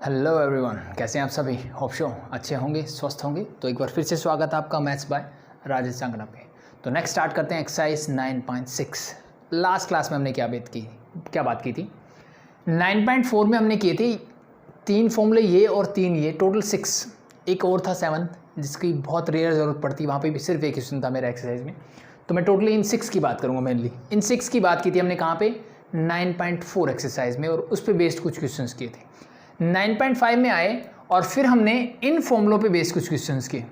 Hello everyone, कैसे हैं आप सभी। होप शो अच्छे होंगे, स्वस्थ होंगे। तो एक बार फिर से स्वागत है आपका मैथ्स बाय राजेश सांगना पे। तो नेक्स्ट स्टार्ट करते हैं एक्सरसाइज 9.6। लास्ट क्लास में हमने क्या बात की थी 9.4 में हमने किए थे 3 फॉर्मूले ये और 3 ये, टोटल 6। एक और था 7 जिसकी बहुत रेयर ज़रूरत पड़ती, वहाँ पे भी सिर्फ एक क्वेश्चन था मेरा एक्सरसाइज में। तो मैं टोटली इन 6 की बात करूँगा मेनली। इन 6 की बात की थी हमने कहाँ पे 9.4 एक्सरसाइज में, और उस पर बेस्ड कुछ क्वेश्चंस किए थे। 9.5 में आए और फिर हमने इन फॉर्मूलों पे बेस्ड कुछ क्वेश्चंस किए।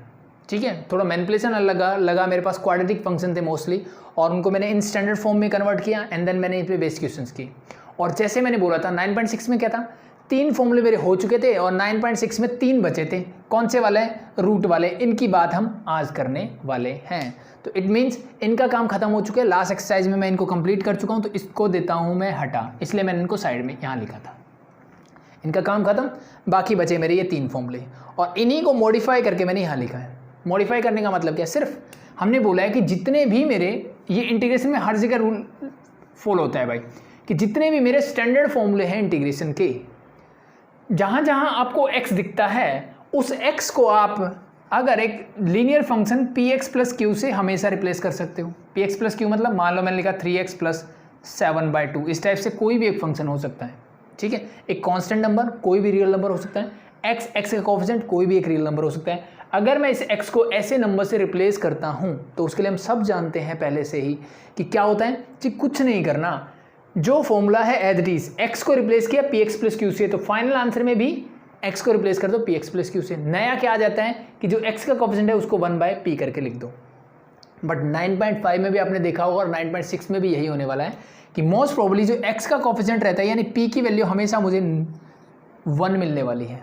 ठीक है, थोड़ा मैनिपुलेशन लगा मेरे पास क्वाड्रेटिक फंक्शन थे मोस्टली, और उनको मैंने इन स्टैंडर्ड फॉर्म में कन्वर्ट किया एंड देन मैंने इन पे बेस्ड क्वेश्चंस किए। और जैसे मैंने बोला था 9.6 में क्या था, 3 फॉर्मूले मेरे हो चुके थे और 9.6 में 3 बचे थे। कौन से वाले? रूट वाले। इनकी बात हम आज करने वाले हैं। तो इट मीन्स इनका काम खत्म हो चुका है। लास्ट एक्सरसाइज में मैं इनको कंप्लीट कर चुका हूँ, तो इसको देता हूँ मैं हटा, इसलिए मैंने इनको साइड में यहाँ लिखा था। इनका काम खत्म, बाकी बचे मेरे ये 3 फॉर्मूले, और इन्हीं को मॉडिफाई करके मैंने यहाँ लिखा है। मॉडिफाई करने का मतलब क्या, सिर्फ हमने बोला है कि जितने भी मेरे, ये इंटीग्रेशन में हर जगह रूल फॉलो होता है भाई, कि जितने भी मेरे स्टैंडर्ड फॉर्मूले हैं इंटीग्रेशन के, जहाँ जहाँ आपको x दिखता है उस x को आप अगर एक linear function px plus Q से हमेशा रिप्लेस कर सकते हो। px प्लस क्यू मतलब मान लो मैंने लिखा 3x प्लस 7/2, इस टाइप से कोई भी एक फंक्शन हो सकता है। ठीक है, एक कांस्टेंट नंबर, कोई भी रियल नंबर हो सकता है। x का कोएफिशिएंट कोई भी एक रियल नंबर हो सकता है। अगर मैं इस x को ऐसे नंबर से रिप्लेस करता हूं तो उसके लिए हम सब जानते हैं पहले से ही कि क्या होता है जी, कुछ नहीं करना। जो फॉर्मूला है एज इट इज, x को रिप्लेस किया px प्लस क्यू से, तो फाइनल आंसर में भी x को रिप्लेस कर दो px प्लस क्यू से। नया क्या आ जाता है कि जो x का कोएफिशिएंट है उसको 1/p करके लिख दो। बट 9.5 में भी आपने देखा होगा और 9.6 में भी यही होने वाला है कि मोस्ट प्रोबेबली जो x का कोएफिशिएंट रहता है, यानी p की वैल्यू हमेशा मुझे 1 मिलने वाली है।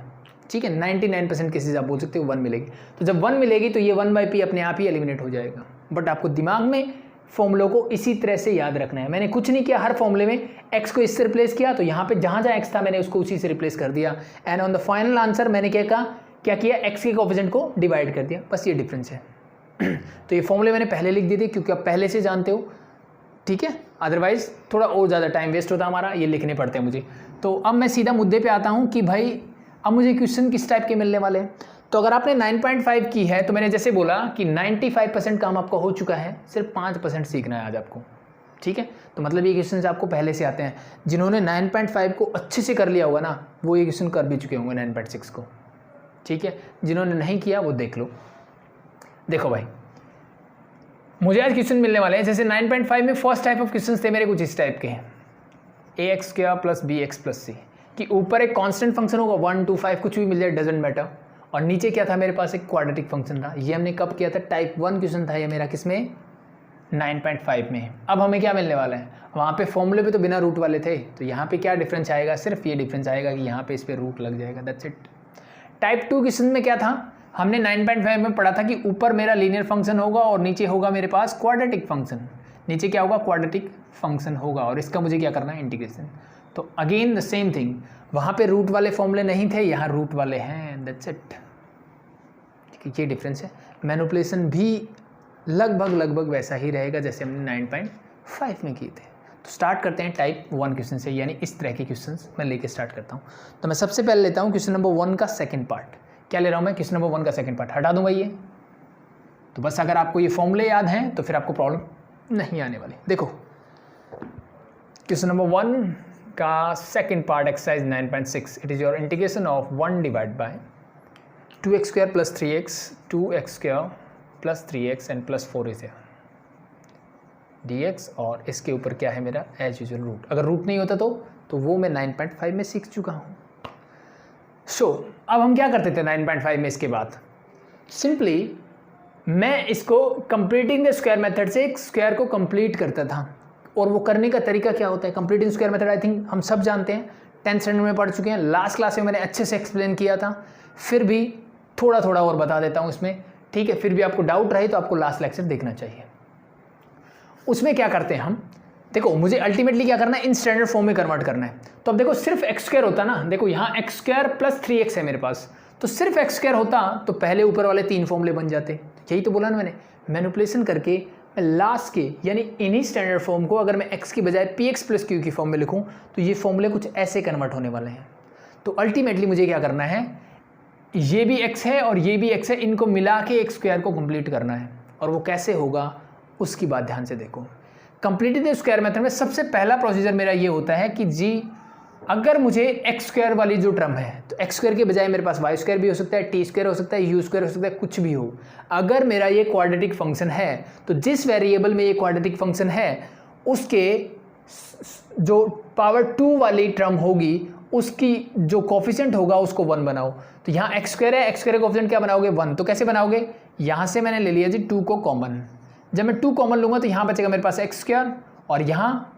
ठीक है, 99% केसेस आप बोल सकते हो 1 मिलेगी। तो जब 1 मिलेगी तो ये 1/p अपने आप ही एलिमिनेट हो जाएगा। बट आपको दिमाग में फॉर्मूलों को इसी तरह से याद रखना है। मैंने कुछ नहीं किया, हर फॉर्मूले में x को इससे रिप्लेस किया, तो यहाँ पे जहाँ जहाँ x था मैंने उसको उसी से रिप्लेस कर दिया, and on the final answer मैंने क्या किया, x के कोएफिशिएंट को डिवाइड कर दिया। बस ये डिफरेंस है। तो ये फॉर्मूले मैंने पहले लिख दिए थे क्योंकि आप पहले से जानते हो। ठीक है, अदरवाइज थोड़ा और ज़्यादा टाइम वेस्ट होता हमारा, ये लिखने पड़ते हैं मुझे। तो अब मैं सीधा मुद्दे पे आता हूँ कि भाई अब मुझे क्वेश्चन किस टाइप के मिलने वाले हैं। तो अगर आपने 9.5 की है तो मैंने जैसे बोला कि 95% काम आपका हो चुका है, सिर्फ 5% सीखना है आज आपको। ठीक है, तो मतलब ये क्वेश्चन आपको पहले से आते हैं। जिन्होंने 9.5 को अच्छे से कर लिया होगा ना, वो ये क्वेश्चन कर भी चुके होंगे 9.6 को। ठीक है, जिन्होंने नहीं किया वो देख लो। देखो भाई, मुझे आज क्वेश्चन मिलने वाले हैं, जैसे 9.5 में फर्स्ट टाइप ऑफ क्वेश्चंस थे मेरे कुछ इस टाइप के हैं, ax square plus bx plus c, कि ऊपर एक कांस्टेंट फंक्शन होगा 1 2 5 कुछ भी मिल जाए, डजेंट मैटर, और नीचे क्या था मेरे पास, एक क्वाड्रेटिक फंक्शन था। ये हमने कब किया था, टाइप 1 क्वेश्चन था ये मेरा, किसमें 9.5 में। अब हमें क्या मिलने वाला है, वहाँ पे फॉर्मूले पे तो बिना रूट वाले थे, तो यहाँ पे क्या डिफरेंस आएगा, सिर्फ ये डिफरेंस आएगा कि यहाँ पे इस पर रूट लग जाएगा, दैट्स इट। टाइप 2 क्वेश्चन में क्या था, हमने 9.5 में पढ़ा था कि ऊपर मेरा लीनियर फंक्शन होगा और नीचे होगा मेरे पास क्वाड्रेटिक फंक्शन। नीचे क्या होगा, क्वाड्रेटिक फंक्शन होगा, और इसका मुझे क्या करना है, इंटीग्रेशन। तो अगेन द सेम थिंग, वहाँ पे रूट वाले फॉर्मूले नहीं थे, यहाँ रूट वाले हैं, दैट्स इट। ये डिफरेंस है। मैनिपुलेशन भी लगभग वैसा ही रहेगा जैसे हमने 9.5 में किए थे। तो स्टार्ट करते हैं टाइप 1 क्वेश्चन से, यानी इस तरह के क्वेश्चंस मैं लेके स्टार्ट करता हूँ। तो मैं सबसे पहले लेता हूँ क्वेश्चन नंबर 1 का सेकंड पार्ट। क्या ले रहा हूँ मैं, क्वेश्चन नंबर 1 का सेकंड पार्ट हटा दूंगा ये। तो बस अगर आपको ये फॉर्मूले याद हैं तो फिर आपको प्रॉब्लम नहीं आने वाली। देखो क्वेश्चन नंबर 1 का second part exercise 9.6, it is your integration of 1 divide bye 2x square plus 3x 2x square plus 3x and plus 4 is dx, और इसके ऊपर क्या है मेरा एज यूजुअल रूट। अगर रूट नहीं होता तो वो मैं 9.5 में सीख चुका हूँ। सो अब हम क्या करते थे 9.5 में, इसके बाद सिंपली मैं इसको कंप्लीटिंग द स्क्वायर मेथड से एक स्क्वायर को कंप्लीट करता था। और वो करने का तरीका क्या होता है, completing square method I think हम सब जानते हैं, 10th स्टैंडर्ड में पढ़ चुके हैं। लास्ट क्लास में मैंने अच्छे से एक्सप्लेन किया था, फिर भी थोड़ा और बता देता हूँ इसमें। ठीक है, फिर भी आपको डाउट रहे तो आपको लास्ट लेक्चर देखना चाहिए। उसमें क्या करते हैं हम, देखो मुझे अल्टीमेटली क्या करना है, इन स्टैंडर्ड फॉर्म में कन्वर्ट करना है। तो अब देखो सिर्फ एक्स स्क्वायर होता ना, देखो यहाँ एक्स स्क्वायर प्लस 3x है मेरे पास, तो सिर्फ एक्स स्क्वायर होता तो पहले ऊपर वाले 3 फॉर्मूले बन जाते। यही तो बोला ना मैंने, मैनिपुलेशन करके मैं लास्ट के यानी इन्हीं स्टैंडर्ड फॉर्म को अगर मैं x की बजाय px प्लस क्यू की फॉर्म में लिखूँ तो ये फॉर्मूले कुछ ऐसे कन्वर्ट होने वाले हैं। तो अल्टीमेटली मुझे क्या करना है, ये भी x है और ये भी x है, इनको मिला के एक स्क्वायर को कंप्लीट करना है। और वो कैसे होगा उसकी बात ध्यान से देखो। कंप्लीट द स्क्वायर मेथड में सबसे पहला प्रोसीजर मेरा ये होता है कि जी अगर मुझे एक्स स्क्वायर वाली जो टर्म है, तो एक्स स्क्वायर के बजाय मेरे पास वाई स्क्वायर भी हो सकता है, टी स्क्वायर हो सकता है, यू स्क्वायर हो सकता है, कुछ भी हो। अगर मेरा ये क्वाड्रेटिक फंक्शन है तो जिस वेरिएबल में ये क्वाड्रेटिक फंक्शन है उसके जो पावर 2 वाली टर्म होगी उसकी जो कोफिशिएंट होगा उसको 1 बनाओ। तो यहाँ एक्स स्क्वायर है, एक्स स्क्वायर का कोफिशिएंट क्या बनाओगे 1। तो कैसे बनाओगे, यहाँ से मैंने ले लिया जी 2 को कॉमन। जब मैं 2 कॉमन लूँगा तो यहाँ बचेगा मेरे पास एक्स स्क्वायर, और यहाँ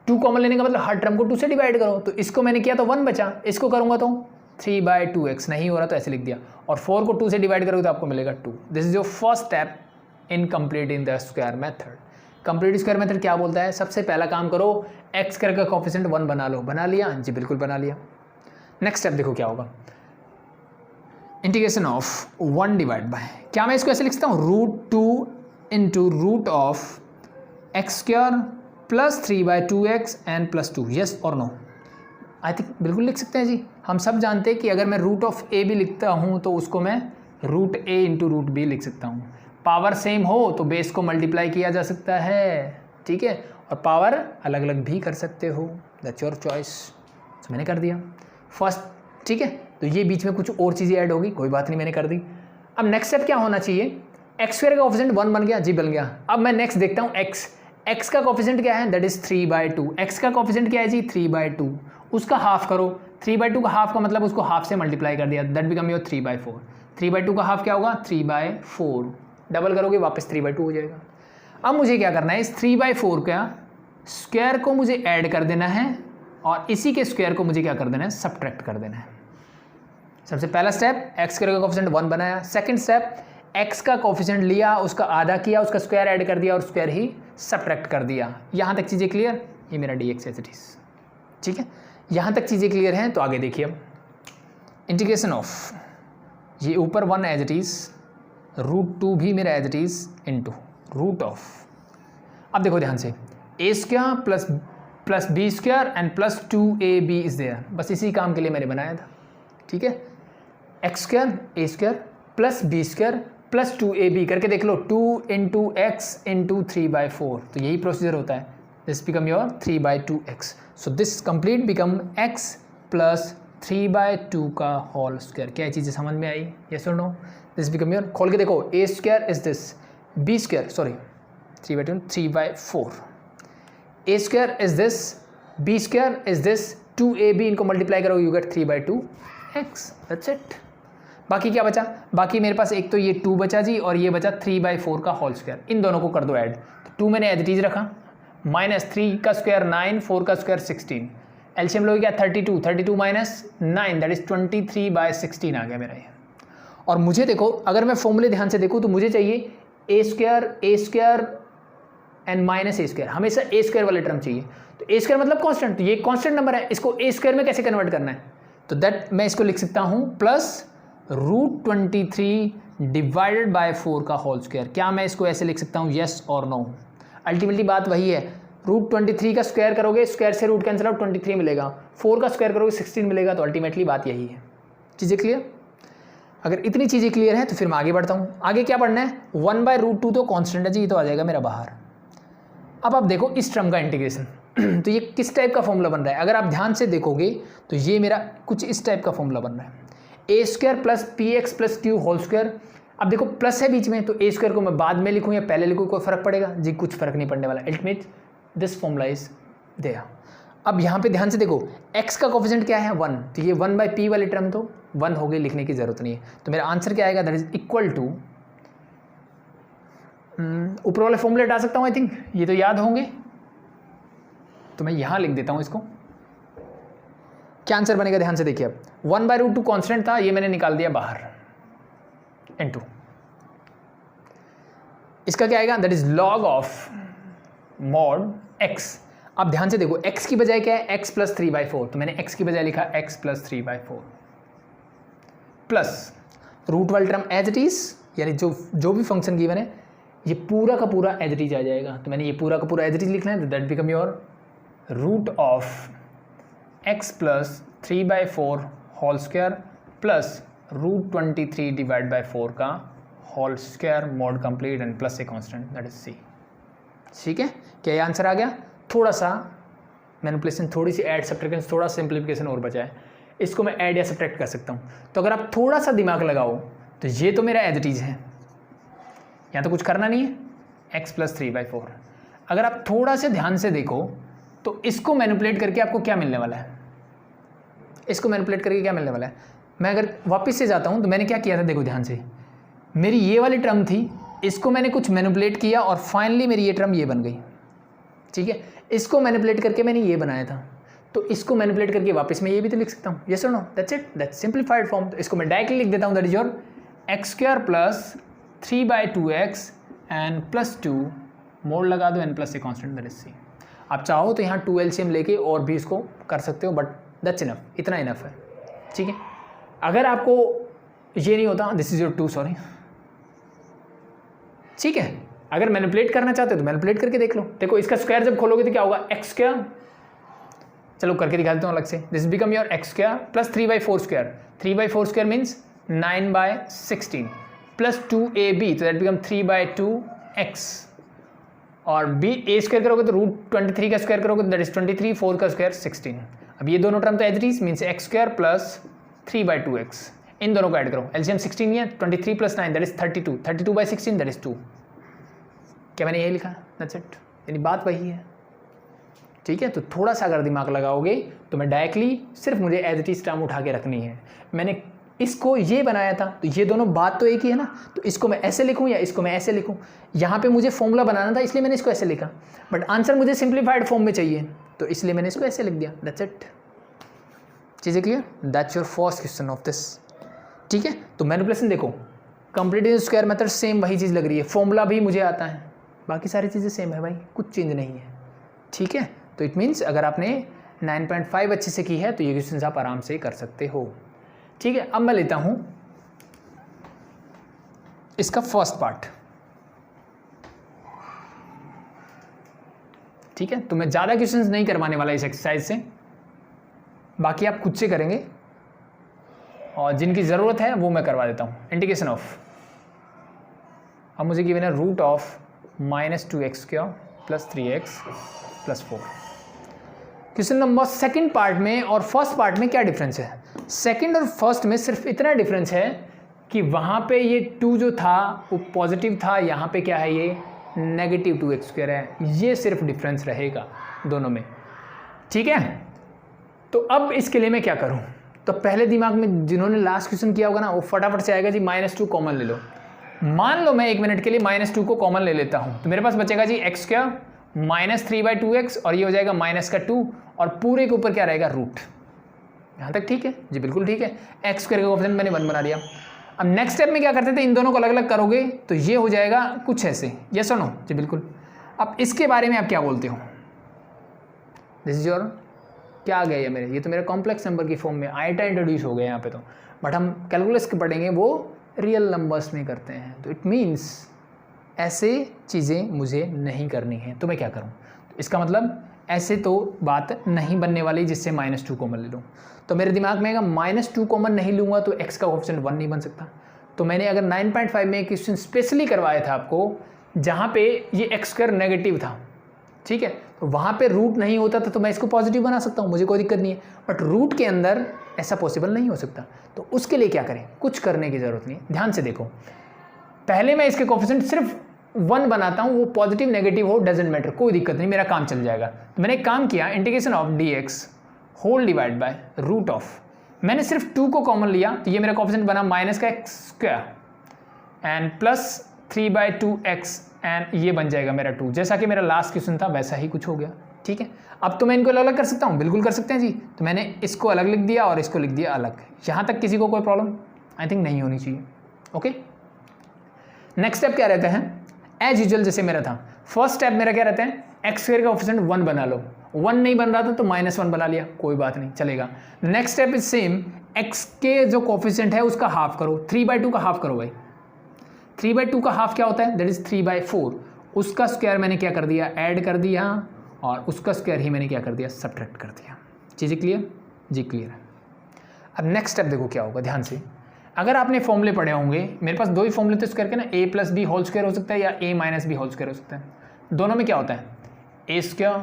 2 कॉमन लेने का मतलब हर टर्म को 2 से डिवाइड करो। तो इसको मैंने किया तो 1 बचा, इसको करूँगा तो 3/2x, नहीं हो रहा तो ऐसे लिख दिया, और 4 को 2 से डिवाइड करोगे तो आपको मिलेगा 2। This is your first step in completing the square method. Complete square method क्या बोलता है, सबसे पहला काम करो एक्स स्क्वायर का कोफिशिएंट 1 बना लो। बना लिया जी, बिल्कुल बना लिया। नेक्स्ट स्टेप देखो क्या होगा, इंटीग्रेशन ऑफ 1 डिवाइड बाय, क्या मैं इसको ऐसे लिख सकता हूँ √2 into root of x square plus 3/2x and plus 2, yes और नो। आई थिंक बिल्कुल लिख सकते हैं जी। हम सब जानते हैं कि अगर मैं रूट ऑफ ए भी लिखता हूँ तो उसको मैं √a इंटू √b लिख सकता हूँ। पावर सेम हो तो बेस को मल्टीप्लाई किया जा सकता है, ठीक है, और पावर अलग अलग भी कर सकते हो, दैट्स योर चॉइस। तो मैंने कर दिया फर्स्ट, ठीक है। तो ये बीच में कुछ और चीज़ें ऐड होगी, कोई बात नहीं, मैंने कर दी। अब नेक्स्ट स्टेप क्या होना चाहिए, एक्स स्क्वायर का कोफिशिएंट 1 बन गया जी, बन गया। अब मैं नेक्स्ट देखता हूँ एक्स का कोफिशिएंट क्या है, दैट इज 3/2। एक्स का कोफिशिएंट क्या है जी 3/2, उसका हाफ करो। 3/2 का हाफ का मतलब उसको हाफ से मल्टीप्लाई कर दिया, दैट बिकम योर 3/4। 3/2 का हाफ क्या होगा 3/4, डबल करोगे वापस 3/2 हो जाएगा। अब मुझे क्या करना है, इस 3/4 का स्क्वायर को मुझे ऐड कर देना है और इसी के स्क्वायर को मुझे क्या कर देना है, सब्ट्रैक्ट कर देना है। सबसे पहला स्टेप एक्स स्क्वायर का कोफिशिएंट 1 बनाया। सेकंड स्टेप एक्स का कोफिशिएंट लिया, उसका आधा किया, उसका स्क्वायर ऐड कर दिया और स्क्वायर ही सब्ट्रैक्ट कर दिया। यहाँ तक चीज़ें क्लियर, ये मेरा dx एज इट इज, ठीक है। यहाँ तक चीज़ें क्लियर हैं तो आगे देखिए, इंटीग्रेशन ऑफ ये ऊपर 1 एज इट इज, √2 भी मेरा as it is into root of, अब देखो ध्यान से, a square plus b square and plus 2ab is there, बस इसी काम के लिए मैंने बनाया था, ठीक है। X square a square plus b square plus 2ab करके देख लो, 2 इंटू एक्स इंटू 3/4, तो यही प्रोसीजर होता है। This become your 3/2x, so this complete become x plus 3/2 का होल स्क्वायर। क्या चीज़ें समझ में आई, यस और नो। दिस बिकम योर, खोल के देखो, a square is this, b square sorry 3/2 3/4, a square is this, b square is this, 2ab इनको मल्टीप्लाई करो you get 3/2x, that's it. बाकी क्या बचा, बाकी मेरे पास एक तो ये 2 बचा जी और ये बचा 3/4 का होल स्क्वायर, इन दोनों को कर दो ऐड। तो 2 मैंने एज इट इज रखा, -3 का स्क्वायर 9, 4 का स्क्वायर 16, एलसीएम लोगे क्या 32 माइनस 9 दैट इज 23/16 आ गया मेरा ये। और मुझे देखो, अगर मैं फॉर्मूले ध्यान से देखूँ तो मुझे चाहिए a square and minus a square, हमेशा ए स्क्वायर वाले टर्म चाहिए। तो ए स्क्वायर मतलब कांस्टेंट, तो ये कांस्टेंट नंबर है, इसको ए स्क्वायर में कैसे कन्वर्ट करना है, तो दैट मैं इसको लिख सकता हूँ प्लस √23 डिवाइडेड बाय 4 का होल स्क्वायर। क्या मैं इसको ऐसे लिख सकता हूँ, यस और नो। अल्टीमेटली बात वही है, √23 का स्क्वायर करोगे, स्क्वायर से रूट कैंसिल आउट 23 मिलेगा, 4 का स्क्वायर करोगे 16 मिलेगा, तो अल्टीमेटली बात यही है। चीज़ें क्लियर, अगर इतनी चीज़ें क्लियर हैं तो फिर मैं आगे बढ़ता हूँ। आगे क्या पढ़ना है, 1/√2 तो कांस्टेंट है जी, ये तो आ जाएगा मेरा बाहर। अब आप देखो इस टर्म का इंटीग्रेशन तो ये किस टाइप का फॉर्मूला बन रहा है, अगर आप ध्यान से देखोगे तो ये मेरा कुछ इस टाइप का फॉर्मूला बन रहा है, a square plus px plus q whole square. अब देखो प्लस है बीच में, तो ए स्क्वायर को मैं बाद में लिखूँ या पहले लिखूँ, कोई फर्क पड़ेगा जी, कुछ फर्क नहीं पड़ने वाला। It means this formula is there. अब यहाँ पे ध्यान से देखो, x का कोफिशिएंट क्या है 1, तो ये 1/p वाली टर्म तो 1 हो गई, लिखने की जरूरत नहीं है। तो मेरा आंसर क्या आएगा, दैट इज इक्वल टू, ऊपर वाले फॉर्मूले हटा सकता हूँ आई थिंक, ये तो याद होंगे, तो मैं यहाँ लिख देता हूँ इसको। क्या आंसर बनेगा ध्यान से देखिए, अब 1/√2 कांस्टेंट था, ये मैंने निकाल दिया बाहर, इनटू इसका क्या आएगा, that is log of mod x। अब ध्यान से देखो, x की बजाय क्या है, x प्लस 3/4, तो मैंने x की बजाय लिखा x प्लस 3/4 प्लस रूट वाली टर्म एज इट इज, यानी जो भी फंक्शन गिवन है ये पूरा का पूरा एज इट इज आ जाएगा, तो मैंने ये पूरा का पूरा एज इट इज लिखना है, that become your root of x plus 3/4 whole square plus √23 divide by 4 का whole square mod complete and plus a constant that is c. ठीक है, क्या ये आंसर आ गया? थोड़ा सा मैनिपुलेशन, थोड़ी सी ऐड सब्ट्रैक्शन, थोड़ा सिंप्लीफिकेशन और बचा है, इसको मैं ऐड या सब्ट्रैक्ट कर सकता हूँ। तो अगर आप थोड़ा सा दिमाग लगाओ तो ये तो मेरा एज इट इज़ है, यहाँ तो कुछ करना नहीं है, x + 3/4। अगर आप थोड़ा से ध्यान से देखो तो इसको मैनिपुलेट करके आपको क्या मिलने वाला है, इसको मैनिपुलेट करके क्या मिलने वाला है। मैं अगर वापस से जाता हूँ तो मैंने क्या किया था, देखो ध्यान से, मेरी ये वाली टर्म थी, इसको मैंने कुछ मैनिपुलेट किया और फाइनली मेरी ये टर्म ये बन गई। ठीक है, इसको मैनिपुलेट करके मैंने ये बनाया था, तो इसको मैनिपुलेट करके वापस मैं ये भी तो लिख सकता हूँ। यस और no? That's it, that's simplified form. तो इसको मैं डायरेक्टली लिख देता हूँ, that is your x² + 3/2x and +2 mod लगा दो and plus a constant that is c. आप चाहो तो यहाँ 2 LCM लेके और भी इसको कर सकते हो, बट दैट्स इनफ, इतना इनफ है। ठीक है, अगर आपको ये नहीं होता, दिस इज योर 2, सॉरी। ठीक है, अगर मैनिपुलेट करना चाहते हो तो मैनिपुलेट करके देख लो। देखो इसका स्क्वायर जब खोलोगे तो क्या होगा, x², चलो करके दिखा देता हूँ अलग से। This become your x² + 3/4²। 3/4² means 9/16 plus 2ab, तो दैट बिकम 3/2x। और a² करोगे तो √23 का स्क्वायर करोगे तो दैट इज 23, 4 का स्क्वायर 16। अब ये दोनों टर्म तो as it is means x² + 3/2x, इन दोनों को ऐड करो, एलसीएम 16 है, 23 + 9 दैट इज 32, 32/16 दैट इज 2। क्या मैंने यही लिखा? दैट्स इट, यानी बात वही है। ठीक है, तो थोड़ा सा अगर दिमाग लगाओगे तो मैं डायरेक्टली सिर्फ मुझे एज इट इज टर्म उठा के रखनी है। मैंने इसको ये बनाया था तो ये दोनों बात तो एक ही है ना, तो इसको मैं ऐसे लिखूं या इसको मैं ऐसे लिखूं। यहाँ पे मुझे फॉर्मूला बनाना था इसलिए मैंने इसको ऐसे लिखा, बट आंसर मुझे सिंप्लीफाइड फॉर्म में चाहिए तो इसलिए मैंने इसको ऐसे लिख दिया। दैट्स इट, चीज़ें clear? That's your first question of this. ठीक है, तो मैनिपुलेशन देखो, कंप्लीट स्क्वायर मेथड सेम वही चीज़ लग रही है, फॉर्मूला भी मुझे आता है, बाकी सारी चीज़ें सेम है भाई, कुछ चेंज नहीं है। ठीक है, तो इट मीन्स अगर आपने 9.5 अच्छे से की है तो ये क्वेश्चन आप आराम से कर सकते हो। ठीक है, अब मैं लेता हूं इसका फर्स्ट पार्ट। ठीक है, तो मैं ज़्यादा क्वेश्चंस नहीं करवाने वाला इस एक्सरसाइज से, बाकी आप खुद से करेंगे और जिनकी ज़रूरत है वो मैं करवा देता हूं। इंटीग्रेशन ऑफ, अब मुझे गिवन है √-2x² + 3x + 4। Question number second part में और फर्स्ट पार्ट में क्या डिफरेंस है? सेकंड और फर्स्ट में सिर्फ इतना डिफरेंस है कि वहाँ पे ये 2 जो था वो पॉजिटिव था, यहाँ पे क्या है, ये -2x² है। ये सिर्फ डिफरेंस रहेगा दोनों में। ठीक है, तो अब इसके लिए मैं क्या करूँ? तो पहले दिमाग में जिन्होंने लास्ट क्वेश्चन किया होगा ना, वो फटाफट से आएगा जी -2 कॉमन ले लो। मान लो मैं 1 मिनट के लिए -2 को कॉमन ले लेता हूँ, तो मेरे पास बचेगा जी x² -3/2x और ये हो जाएगा -2 और पूरे के ऊपर क्या रहेगा, रूट। यहाँ तक ठीक है जी? बिल्कुल ठीक है। x² का कोएफिशिएंट मैंने 1 बना लिया। अब नेक्स्ट स्टेप में क्या करते थे, इन दोनों को अलग अलग करोगे तो ये हो जाएगा कुछ ऐसे। यस और नो? जी बिल्कुल। अब इसके बारे में आप क्या बोलते हो? दिस इज योर, क्या आ गया ये मेरे, ये तो मेरा कॉम्प्लेक्स नंबर की फॉर्म में आईटा इंट्रोड्यूस हो गया यहाँ पे तो, बट हम कैलकुलस के पढ़ेंगे वो रियल नंबर्स में करते हैं। तो इट मीन्स ऐसे चीज़ें मुझे नहीं करनी है, तो मैं क्या करूँ? तो इसका मतलब ऐसे तो बात नहीं बनने वाली जिससे -2 कॉमन ले लूँ। तो मेरे दिमाग में अगर -2 कॉमन नहीं लूँगा तो x का कोएफिशिएंट 1 नहीं बन सकता। तो मैंने अगर 9.5 में एक क्वेश्चन स्पेशली करवाया था आपको जहाँ पे ये x² नेगेटिव था, ठीक है, तो वहाँ पे रूट नहीं होता था तो मैं इसको पॉजिटिव बना सकता हूँ, मुझे कोई दिक्कत नहीं है। बट रूट के अंदर ऐसा पॉसिबल नहीं हो सकता, तो उसके लिए क्या करें? कुछ करने की ज़रूरत नहीं है। ध्यान से देखो, पहले मैं इसके कोएफिशिएंट सिर्फ 1 बनाता हूँ, वो पॉजिटिव नेगेटिव हो डजेंट मैटर, कोई दिक्कत नहीं, मेरा काम चल जाएगा। तो मैंने एक काम किया, integration of dx whole divide by root of, मैंने सिर्फ 2 को कॉमन लिया तो ये मेरा कोएफिशिएंट बना -x² एंड +3/2x एंड ये बन जाएगा मेरा 2। जैसा कि मेरा लास्ट क्वेश्चन था वैसा ही कुछ हो गया। ठीक है, अब तो मैं इनको अलग अलग कर सकता हूँ, बिल्कुल कर सकते हैं जी। तो मैंने इसको अलग लिख दिया और इसको लिख दिया अलग। यहाँ तक किसी को कोई प्रॉब्लम आई थिंक नहीं होनी चाहिए। ओके, नेक्स्ट स्टेप क्या रहते हैं? एज यूजुअल जैसे मेरा था, फर्स्ट स्टेप मेरा क्या रहता है, x² का कोएफिशिएंट 1 बना लो। 1 नहीं बन रहा था तो -1 बना लिया, कोई बात नहीं, चलेगा। Next step is same, x के जो कोएफिशिएंट है उसका हाफ करो, 3/2 का हाफ करो भाई। 3/2 का हाफ क्या होता है? That is 3/4। उसका स्क्वायर मैंने क्या कर दिया, ऐड कर दिया, और उसका स्क्वायर ही मैंने क्या कर दिया, सब्ट्रैक्ट कर दिया। चीज़ें क्लियर? जी क्लियर है। अब नेक्स्ट स्टेप देखो क्या होगा, ध्यान से। अगर आपने फॉर्मूले पढ़े होंगे, मेरे पास दो ही फॉर्मूले तो इसको करके ना, a plus b whole square हो सकता है या a minus b whole square हो सकता है। दोनों में क्या होता है, a square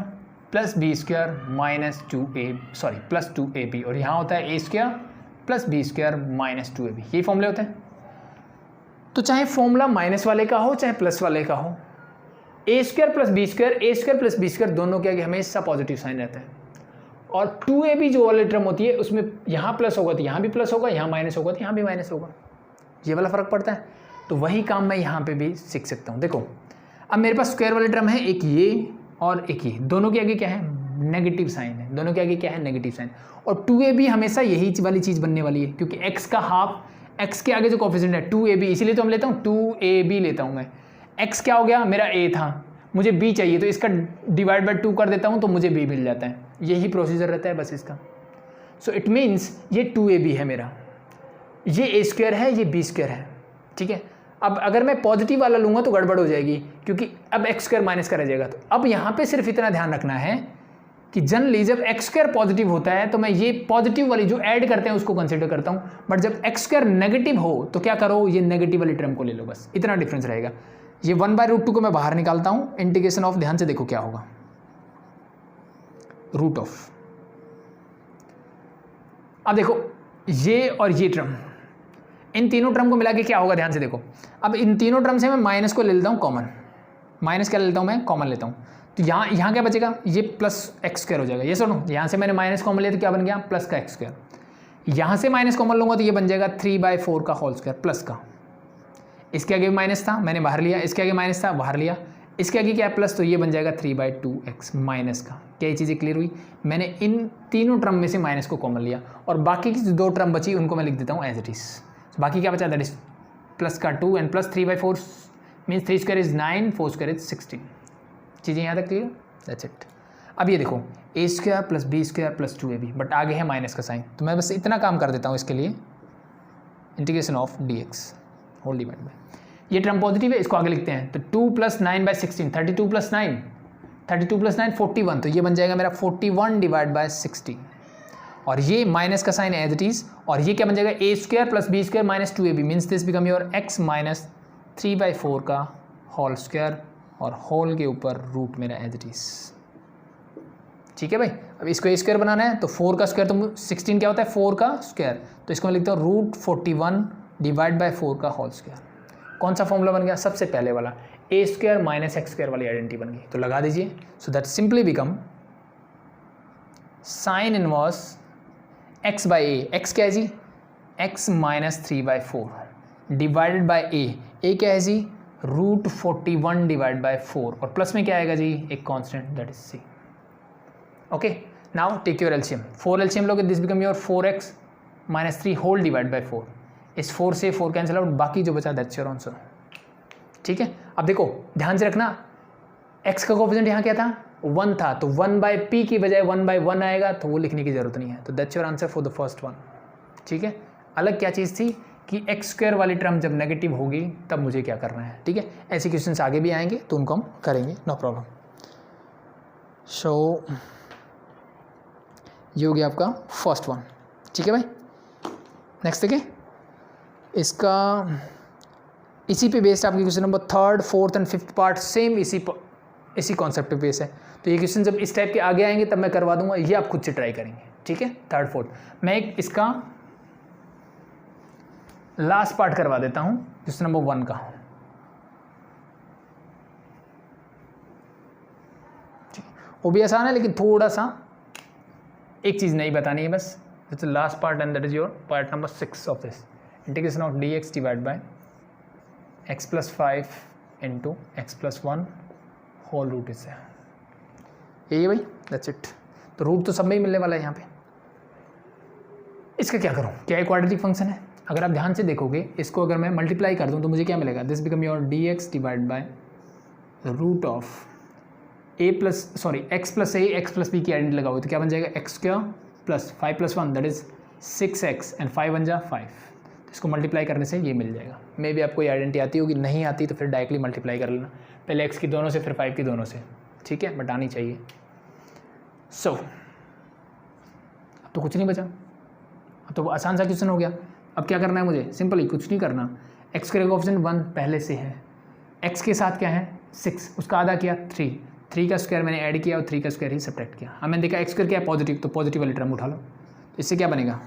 plus b square minus plus 2ab, और यहाँ होता है a square plus b square minus 2ab, यही फॉर्मूले होते हैं। तो चाहे फॉर्मूला माइनस वाले का हो चाहे प्लस वाले का हो, a square plus b square दोनों के आगे हमेशा पॉजिटिव साइन रहता है। और 2ab जो वाली टर्म होती है उसमें यहाँ प्लस होगा तो यहाँ भी प्लस होगा, यहाँ माइनस होगा तो यहाँ भी माइनस होगा, ये वाला फर्क पड़ता है। तो वही काम मैं यहाँ पे भी सीख सकता हूँ। देखो अब मेरे पास स्क्वायर वाली टर्म है, एक ये और एक ये, दोनों के आगे क्या है, नेगेटिव साइन है, दोनों के आगे क्या है, नेगेटिव साइन। और 2ab हमेशा यही वाली चीज़ बनने वाली है, क्योंकि x का हाफ, x के आगे जो कोफिशिएंट है 2ab, इसीलिए तो हम लेता हूँ 2ab लेता हूँ मैं। x क्या हो गया, मेरा a था, मुझे b चाहिए तो इसका डिवाइड बाय 2 कर देता हूँ तो मुझे b मिल जाता है। यही प्रोसीजर रहता है बस इसका। सो इट मीन्स ये 2ab है मेरा, ये a स्क्वायर है, ये b स्क्वायर है, ठीक है। अब अगर मैं पॉजिटिव वाला लूँगा तो गड़बड़ हो जाएगी, क्योंकि अब x स्क्वायर माइनस का रह जाएगा। तो अब यहाँ पे सिर्फ इतना ध्यान रखना है कि जनरली जब x स्क्वायर पॉजिटिव होता है तो मैं ये पॉजिटिव वाली जो ऐड करते हैं उसको कंसिडर करता हूँ, बट जब x स्क्वायर नेगेटिव हो तो क्या करो, ये नेगेटिव वाली टर्म को ले लो, बस इतना डिफरेंस रहेगा। ये 1/√2 को मैं बाहर निकालता हूँ, इंटीग्रेशन ऑफ, ध्यान से देखो क्या होगा, रूट ऑफ। अब देखो ये और ये टर्म, इन तीनों टर्म को मिला के क्या होगा, ध्यान से देखो। अब इन तीनों टर्म से मैं माइनस को ले लेता हूँ कॉमन, माइनस क्या ले लेता हूँ मैं, कॉमन लेता हूँ। तो यहाँ क्या बचेगा, ये प्लस एक्स स्क्वायर हो जाएगा। ये सुनो, यहाँ से मैंने माइनस कॉमन लिया तो क्या बन गया, प्लस का एक्स स्क्वायर। यहाँ से माइनस कॉमन लूँगा तो ये बन जाएगा 3/4 का होल स्क्वायर प्लस का। इसके आगे माइनस था, मैंने बाहर लिया, इसके आगे माइनस था, बाहर लिया, इसके आगे क्या है प्लस, तो ये बन जाएगा 3/2x माइनस का। क्या ये चीज़ें क्लियर हुई, मैंने इन तीनों टर्म में से माइनस को कॉमन लिया, और बाकी की जो दो टर्म बची उनको मैं लिख देता हूँ एज इट इज़। बाकी क्या बचा, दैट इज प्लस का 2 and plus 3/4 means 3 square is 9, 4 square is 16। चीज़ें यहाँ तक क्लियर, दैट्स इट। अब ये देखो a square plus b square plus 2ab, but आगे है माइनस का साइन, तो मैं बस इतना काम कर देता हूँ इसके लिए, integration of dx whole divide by, ये टर्म पॉजिटिव है, इसको आगे लिखते हैं। तो 2 + 9/16, 32 + 9, 32 + 9 41, तो ये बन जाएगा मेरा 41 डिवाइड बाय 16, और ये माइनस का साइन एज इट इज, और ये क्या बन जाएगा, a square plus b square minus 2ab means this become your x minus 3/4 का होल स्क्वायर, और होल के ऊपर रूट मेरा एज इट इज। ठीक है भाई, अब इसको a स्क्वायर बनाना है तो 4 का स्क्वायर, तो 16 क्या होता है, 4 का स्क्वायर, तो इसको मैं लिखता हूँ रूट 41 डिवाइड बाय 4 का होल स्क्वायर। कौन सा फॉर्मूला बन गया, सबसे पहले वाला, a square minus x square वाली आइडेंटिटी बन गई, तो लगा दीजिए। So that simply become sine inverse x by A, x क्या है जी, x माइनस 3/4 डिवाइडेड बाई ए क्या है जी, रूट 41 डिवाइड बाई 4, और प्लस में क्या आएगा जी, एक constant that is c। Okay, now take your LCM, 4 LCM लोगे, this become your 4x minus 3 whole divide by 4, इस 4 से 4 कैंसिल आउट, बाकी जो बचा दैट्स योर आंसर। ठीक है, अब देखो ध्यान से रखना, x का कोफिशिएंट यहाँ क्या था, 1 था, तो 1/p की बजाय 1/1 आएगा, तो वो लिखने की जरूरत नहीं है, तो that's your answer for the first one. ठीक है, अलग क्या चीज़ थी कि एक्स स्क्वायर वाली टर्म जब नेगेटिव होगी तब मुझे क्या करना है। ठीक है, ऐसे क्वेश्चंस आगे भी आएंगे तो उनको हम करेंगे, नो प्रॉब्लम। सो ये हो गया आपका फर्स्ट वन। ठीक है भाई, नेक्स्ट देखिए, इसका इसी पे बेस्ड आपकी question number 3rd, 4th and 5th part same इसी कॉन्सेप्ट पे बेस है। तो ये क्वेश्चन जब इस टाइप के आगे आएंगे तब मैं करवा दूंगा, ये आप खुद से ट्राई करेंगे। ठीक है, 3rd, 4th मैं एक इसका लास्ट पार्ट करवा देता हूं, क्वेश्चन नंबर 1 का। वो भी आसान है लेकिन थोड़ा सा एक चीज़ नहीं बतानी है बस। It's last part and that is your part number 6 of this, integration of dx divide by x + 5 into x + 1 whole root इससे, यही भाई, दैट्स इट। तो रूट तो सब में ही मिलने वाला है यहाँ पे। इसका क्या करूँ, क्या एक क्वाड्रेटिक फंक्शन है, अगर आप ध्यान से देखोगे इसको अगर मैं मल्टीप्लाई कर दूँ तो मुझे क्या मिलेगा, this become your dx divide by root of x + a x + b की आइडेंटिटी लगाओ तो क्या बन जाएगा, x square plus 5 + 1 that is 6x and 5 बन जा 5। इसको मल्टीप्लाई करने से ये मिल जाएगा। मे भी आपको ये आइडेंटिटी आती होगी, नहीं आती तो फिर डायरेक्टली मल्टीप्लाई कर लेना, पहले x की दोनों से फिर 5 की दोनों से। ठीक है, बट आनी चाहिए। सो अब तो कुछ नहीं बचा, अब तो वो आसान सा क्वेश्चन हो गया। अब क्या करना है मुझे, सिंपल ही, कुछ नहीं करना। एक्स स्क्वायर का ऑप्शन 1 पहले से है, एक्स के साथ क्या है 6, उसका आधा किया 3, 3 का स्क्वायर मैंने ऐड किया और 3 का स्क्वायर ही सब्ट्रैक्ट किया। अब मैंने देखा एक्स स्क्वायर क्या है पॉजिटिव, तो पॉजिटिव वाली टर्म उठा लो। तो इससे क्या बनेगा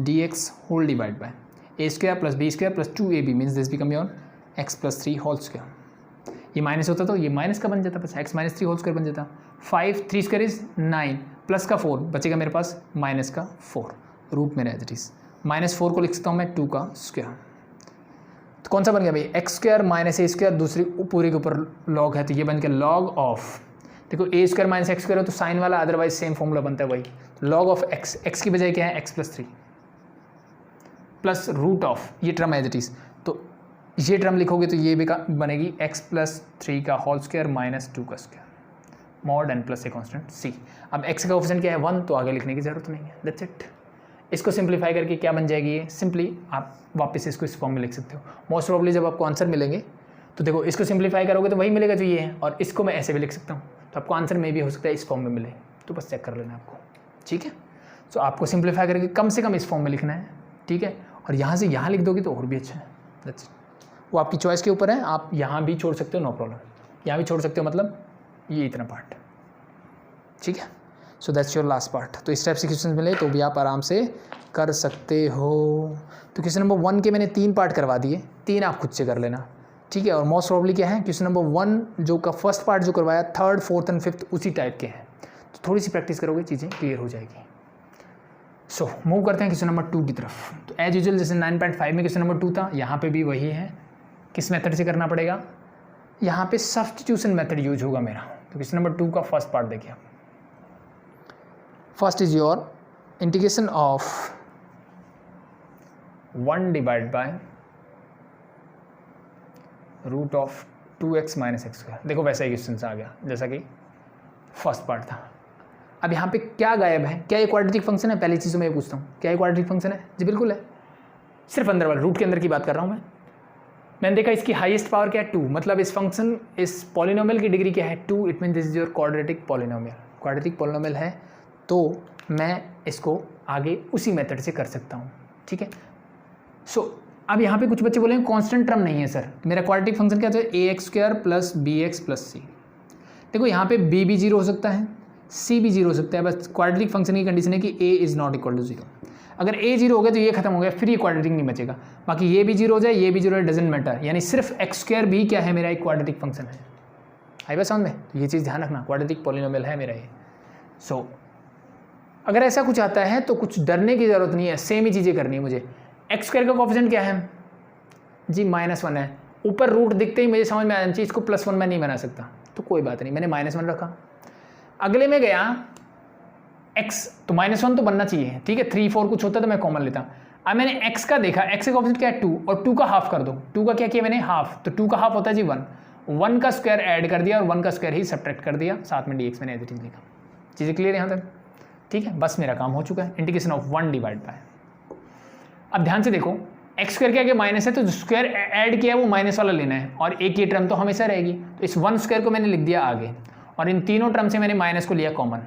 dx whole divide by a square plus b square plus 2ab means this become your x plus 3 whole square. ये माइनस होता तो ये माइनस का बन जाता, बस x माइनस 3 होल स्क्वायर बन जाता। 5 3 स्क्वायर इज 9 प्लस का 4 बचेगा मेरे पास माइनस का 4, रूट में एज इट इज -4 को लिख सकता हूँ मैं 2 का स्क्वायर। तो कौन सा बन गया भाई, x square minus a square, दूसरी पूरे के ऊपर लॉग है तो ये बन गया लॉग ऑफ, देखो a square minus x square है तो साइन वाला, अदरवाइज सेम फॉर्मूला बनता है वही, लॉग ऑफ एक्स, एक्स की बजाय क्या है x plus 3 plus root of, ये टर्म एज इट इज, तो ये टर्म लिखोगे तो ये भी बनेगी एक्स प्लस 3 का होल स्क्वायर माइनस 2 का square mod n plus a constant c. अब एक्स का कोएफिशिएंट क्या है 1, तो आगे लिखने की जरूरत नहीं है, दैट्स इट। इसको सिंप्लीफाई करके क्या बन जाएगी ये, सिंपली आप वापस इसको इस फॉर्म में लिख सकते हो। मोस्ट प्रॉब्ली जब आपको आंसर मिलेंगे तो देखो इसको सिंप्लीफाई करोगे तो वही मिलेगा जो ये है, और इसको मैं ऐसे भी लिख सकता हूँ, तो आपको आंसर में भी हो सकता है इस फॉर्म में मिले, तो बस चेक कर लेना आपको, ठीक है। सो आपको सिंप्लीफाई करके कम से कम इस फॉर्म में लिखना है, ठीक है, और यहाँ से यहाँ लिख दोगे तो और भी अच्छा है, दैट्स इट। वो आपकी चॉइस के ऊपर है, आप यहाँ भी छोड़ सकते हो, नो प्रॉब्लम, यहाँ भी छोड़ सकते हो, मतलब ये इतना पार्ट, ठीक है। सो दैट्स योर लास्ट पार्ट। तो इस टाइप से क्वेश्चन मिले तो भी आप आराम से कर सकते हो। तो क्वेश्चन नंबर 1 के मैंने 3 पार्ट करवा दिए, 3 आप खुद से कर लेना, ठीक है। और मोस्ट प्रॉब्ली क्या है, क्वेश्चन नंबर 1 जो का फर्स्ट पार्ट जो करवाया, 3rd 4th एंड 5th उसी टाइप के हैं, तो थोड़ी सी प्रैक्टिस करोगे चीज़ें क्लियर हो जाएगी। सो मूव करते हैं क्वेश्चन नंबर 2 की तरफ। तो एज यूजुअल जैसे 9.5 में क्वेश्चन नंबर 2 था, यहाँ पे भी वही है। किस मेथड से करना पड़ेगा, यहाँ पे सब्स्टिट्यूशन मेथड यूज होगा मेरा। तो क्वेश्चन नंबर 2 का फर्स्ट पार्ट देखिए, first is your integration of 1 divide by root of 2x minus x square. देखो वैसा ही क्वेश्चन आ गया जैसा कि फर्स्ट पार्ट था। अब यहाँ पे क्या गायब है, क्या ये क्वाड्रेटिक फंक्शन है, पहली चीज़ मैं ये पूछता हूँ, क्या ये क्वाड्रेटिक फंक्शन है? जी बिल्कुल है, सिर्फ अंदर वाला रूट के अंदर की बात कर रहा हूँ मैंने देखा इसकी हाईएस्ट पावर क्या है 2, मतलब इस फंक्शन इस पॉलिनोमियल की डिग्री क्या है 2, it mean this is your quadratic polynomial. Quadratic polynomial है तो मैं इसको आगे उसी मेथड से कर सकता हूँ, ठीक है। सो अब यहाँ पे कुछ बच्चे बोलेंगे कांस्टेंट टर्म नहीं है सर, मेरा क्वाड्रेटिक फंक्शन क्या है a x square plus b x plus c. देखो यहाँ पे बी भी 0 हो सकता है, सी भी 0 हो सकता है, बस क्वाड्रेटिक फंक्शन की कंडीशन है कि a is not equal to 0। अगर ए 0 हो गया तो ये खत्म हो गया, फिर ये क्वाड्रेटिक नहीं बचेगा, बाकी ये भी 0 हो जाए, ये भी 0 है, डजेंट मैटर, यानी सिर्फ एक्स स्क्वायर भी क्या है मेरा एक क्वाड्रेटिक फंक्शन है। आई बात समझ में, तो ये चीज़ ध्यान रखना, क्वाड्रेटिक पॉलिनोमियल है मेरा ये। सो अगर ऐसा कुछ आता है तो कुछ डरने की ज़रूरत नहीं है, सेम ही चीज़ें करनी है मुझे। एक्स स्क्वायर का कोएफिशिएंट क्या है जी -1 है, ऊपर रूट दिखते ही मुझे समझ में आ जाना चाहिए इसको +1 में नहीं बना सकता, तो कोई बात नहीं, मैंने -1 रखा। अगले में गया x, तो -1 तो बनना चाहिए, ठीक है, 3 4 कुछ होता तो मैं कॉमन लेता। अब मैंने x का देखा, x का कोएफिशिएंट क्या है 2, और 2 का हाफ कर दो, 2 का क्या किया मैंने हाफ, तो 2 का हाफ होता है जी 1, 1 का स्क्वायर ऐड कर दिया और 1 का स्क्वायर ही सब्ट्रैक्ट कर दिया, साथ में dx मैंने एज इट इज लिखा। चीज़ें क्लियर यहाँ तक, ठीक है, बस मेरा काम हो चुका है। इंटीग्रेशन ऑफ 1 डिवाइड बाय, अब ध्यान से देखो एक्स स्क्वायर क्या माइनस है, तो जो स्क्वायर ऐड किया है वो माइनस वाला लेना है, और एक ये टर्म तो हमेशा रहेगी, तो इस 1 स्क्वायर को मैंने लिख दिया आगे, और इन तीनों टर्म से मैंने माइनस को लिया कॉमन।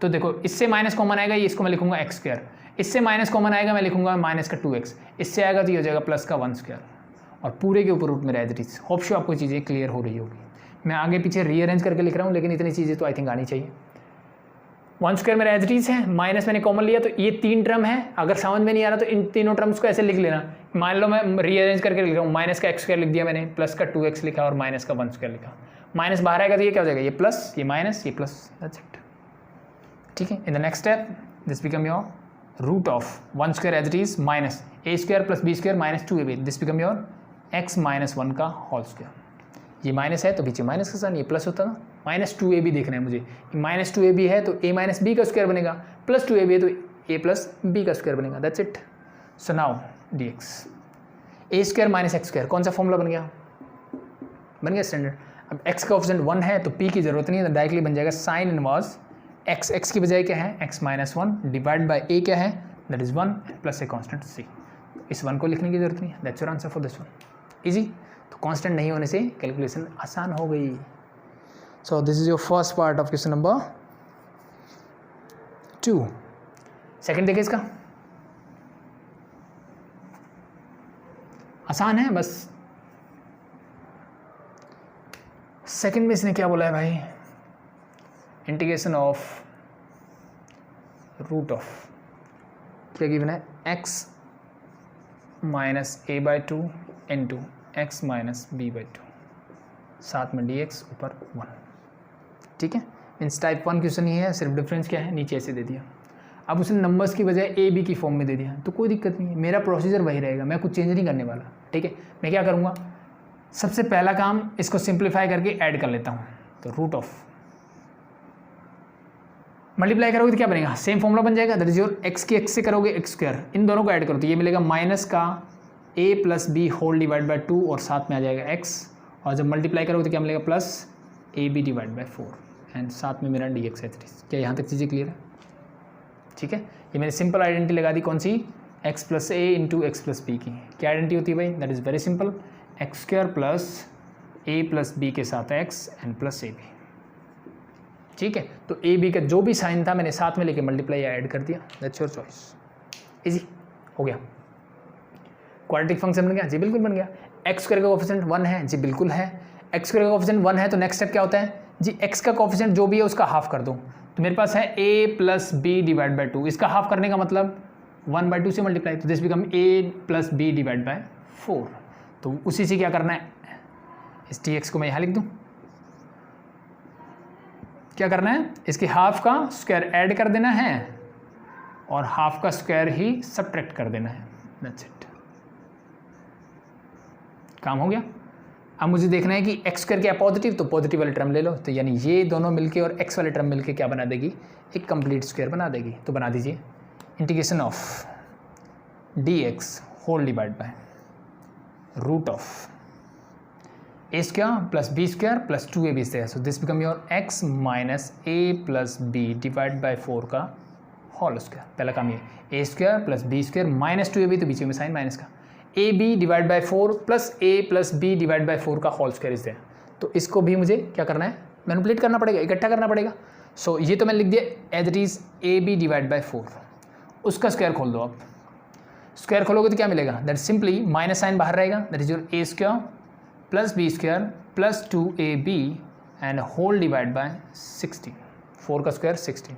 तो देखो इससे माइनस कॉमन आएगा, ये इसको मैं लिखूंगा एक्स स्क्वायर, इससे माइनस कॉमन आएगा, मैं लिखूंगा माइनस का 2x, इससे आएगा तो ये हो जाएगा प्लस का 1 स्क्वायर, और पूरे के ऊपर रूट में as it is. Hope show आपको चीज़ें क्लियर हो रही होगी। मैं आगे पीछे रीअरेंज करके लिख रहा हूँ, लेकिन इतनी चीज़ें तो आई थिंक आनी चाहिए। 1 स्क्वायर मेरा एज इट इज है, माइनस मैंने कॉमन लिया, तो ये 3 टर्म है, अगर समझ में नहीं आ रहा तो इन तीनों टर्म्स को ऐसे लिख लेना। मान लो मैं रीअरेंज करके लिख रहा हूँ, माइनस का एक्स स्क्वायर लिख दिया मैंने, प्लस का 2x लिखा और माइनस का 1 स्क्वायर लिखा। माइनस बाहर आएगा तो ये क्या हो जाएगा, ये प्लस, ये माइनस, ये प्लस, दैट्स इट, ठीक है। In the next step this become your root of 1 square as it is minus a square plus b square minus 2ab, this become your x minus 1 का whole square. ये minus है तो पीछे minus के साथ ये प्लस होता ना, माइनस 2ab देखना है मुझे, माइनस 2ab है तो a माइनस बी का स्क्वायर बनेगा, प्लस 2ab है तो a प्लस बी का स्क्वायर बनेगा, that's it. So now dx A square minus x square, कौन सा फॉर्मूला बन गया, बन गया स्टैंडर्ड। अब x का कोएफिशिएंट 1 है तो p की जरूरत नहीं है, तो डायरेक्टली बन जाएगा साइन इनवर्स x, x की बजाय क्या है x minus 1 divide by a क्या है that is 1 plus a constant c। इस 1 को लिखने की जरूरत नहीं है, that's your answer for this one, easy. तो कांस्टेंट नहीं होने से कैलकुलेशन आसान हो गई। So this is your first part of question number 2। Second देखिए इसका, आसान है बस। सेकंड में इसने क्या बोला है भाई, इंटीग्रेशन ऑफ रूट ऑफ क्या गिवन है, x minus a by two into x minus b by two, साथ में dx ऊपर 1। ठीक है, मीन्स टाइप 1 क्वेश्चन ही है, सिर्फ डिफरेंस क्या है, नीचे ऐसे दे दिया। अब उसने नंबर्स की बजाय ए बी की फॉर्म में दे दिया, तो कोई दिक्कत नहीं है, मेरा प्रोसीजर वही रहेगा, मैं कुछ चेंज नहीं करने वाला। ठीक है, मैं क्या करूँगा, सबसे पहला काम इसको सिंप्लीफाई करके ऐड कर लेता हूँ। तो रूट ऑफ मल्टीप्लाई करोगे तो क्या बनेगा, सेम फॉर्मूला बन जाएगा, दैट इज योर एक्स की एक्स से करोगे एक्स स्क्वायर, इन दोनों को ऐड करो तो ये मिलेगा माइनस का a plus b whole divide by 2 और साथ में आ जाएगा एक्स, और जब मल्टीप्लाई करोगे तो क्या मिलेगा plus a b divide by 4 and साथ में मेरा डी एक्स है 3। क्या यहाँ तक चीज़ें क्लियर है? ठीक है, ये मैंने सिंपल आइडेंटिटी लगा दी, कौन सी, x plus a into x plus b की। क्या आइडेंटिटी होती है भाई, that is very simple, x square plus a plus b के साथ x and plus a b. ठीक है, तो ए बी का जो भी साइन था मैंने साथ में लेके मल्टीप्लाई या ऐड कर दिया, दैट्स योर चॉइस, इजी हो गया। क्वाड्रेटिक फंक्शन बन गया जी, बिल्कुल बन गया। एक्स स्क्वायर का कोफिशिएंट 1 है जी, बिल्कुल है। एक्स स्क्वायर का कोफिशिएंट 1 है तो नेक्स्ट स्टेप क्या होता है जी, एक्स का कोफिशिएंट जो भी है उसका हाफ कर दो, तो मेरे पास है ए प्लस बी डिवाइड बाई 2, इसका हाफ करने का मतलब 1/2 से मल्टीप्लाई, तो this become a plus b divide by 4। तो उसी से क्या करना है, इस टी एक्स को मैं यहाँ लिख दूँ, क्या करना है, इसके हाफ का स्क्वायर ऐड कर देना है और हाफ का स्क्वायर ही सब्ट्रैक्ट कर देना है, दैट्स इट, काम हो गया। अब मुझे देखना है कि एक्स स्क्वायर क्या पॉजिटिव, तो पॉजिटिव वाली टर्म ले लो, तो यानी ये दोनों मिलके और एक्स वाली टर्म मिलके क्या बना देगी, एक कंप्लीट स्क्वायर बना देगी। तो बना दीजिए integration of d x whole divide by root of a square plus b square plus 2ab is there, so this become your x minus a plus b divide by 4 का whole square. पहला काम ये a square plus b square minus 2ab, तो बीच में sign minus का, a b divide by 4 plus a plus b divide by 4 का whole square is there. तो इसको भी मुझे क्या करना है, मैनिपुलेट करना पड़ेगा, इकट्ठा करना पड़ेगा। सो ये तो मैंने लिख दिया as it is a b divide by 4, उसका स्क्वायर खोल दो आप, स्क्वायर खोलोगे तो क्या मिलेगा, दैट सिंपली माइनस साइन बाहर रहेगा, that is your a square plus b square plus 2ab and whole divide by 16, 4 का स्क्वायर 16।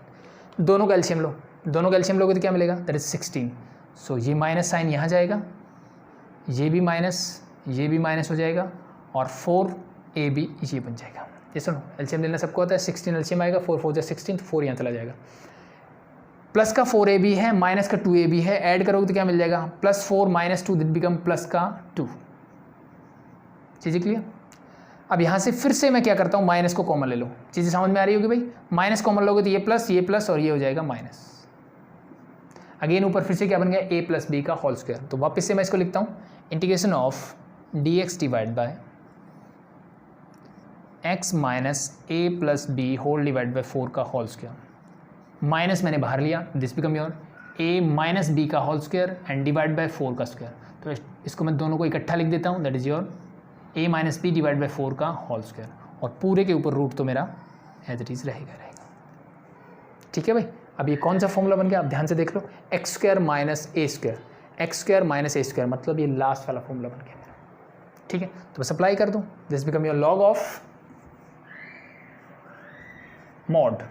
दोनों का एलसीएम लो, दोनों का एलसीएम लोगे तो क्या मिलेगा, दैट इज 16। सो ये माइनस साइन यहाँ जाएगा, ये भी माइनस हो जाएगा और 4ab ये बन जाएगा। ये सुनो, एलसीएम लेना सबको होता है, 16 एलसीएम आएगा, 4 4 16, 4 यहाँ चला जाएगा, प्लस का 4ab है माइनस का 2ab है, ऐड करोगे तो क्या मिल जाएगा, plus 4 minus 2 that become plus का 2। चीज़ें क्लियर। अब यहाँ से फिर से मैं क्या करता हूँ, माइनस को कॉमन ले लो, चीज़ें समझ में आ रही होगी भाई, माइनस कॉमन लोगे तो ये प्लस और ये हो जाएगा माइनस, अगेन ऊपर फिर से क्या बन गया, ए प्लस बी का होल स्क्वायर। तो वापस से मैं इसको लिखता हूँ integration of d x divide by x minus a plus b whole divide by 4 का होल स्क्वायर, माइनस मैंने बाहर लिया, this become your a minus b का whole square and divide by 4 का स्क्वायर। तो इसको मैं दोनों को इकट्ठा लिख देता हूँ, that is your a minus b divide by 4 का होल स्क्वायर, और पूरे के ऊपर रूट तो मेरा एज इट इज़ रहेगा। ठीक है भाई, अब ये कौन सा फॉर्मूला बन गया, आप ध्यान से देख लो, x square minus a square, x square minus a square, मतलब ये लास्ट वाला फॉर्मूला बन गया मेरा। ठीक है, तो बस अप्लाई कर दूँ, this become your log of mod,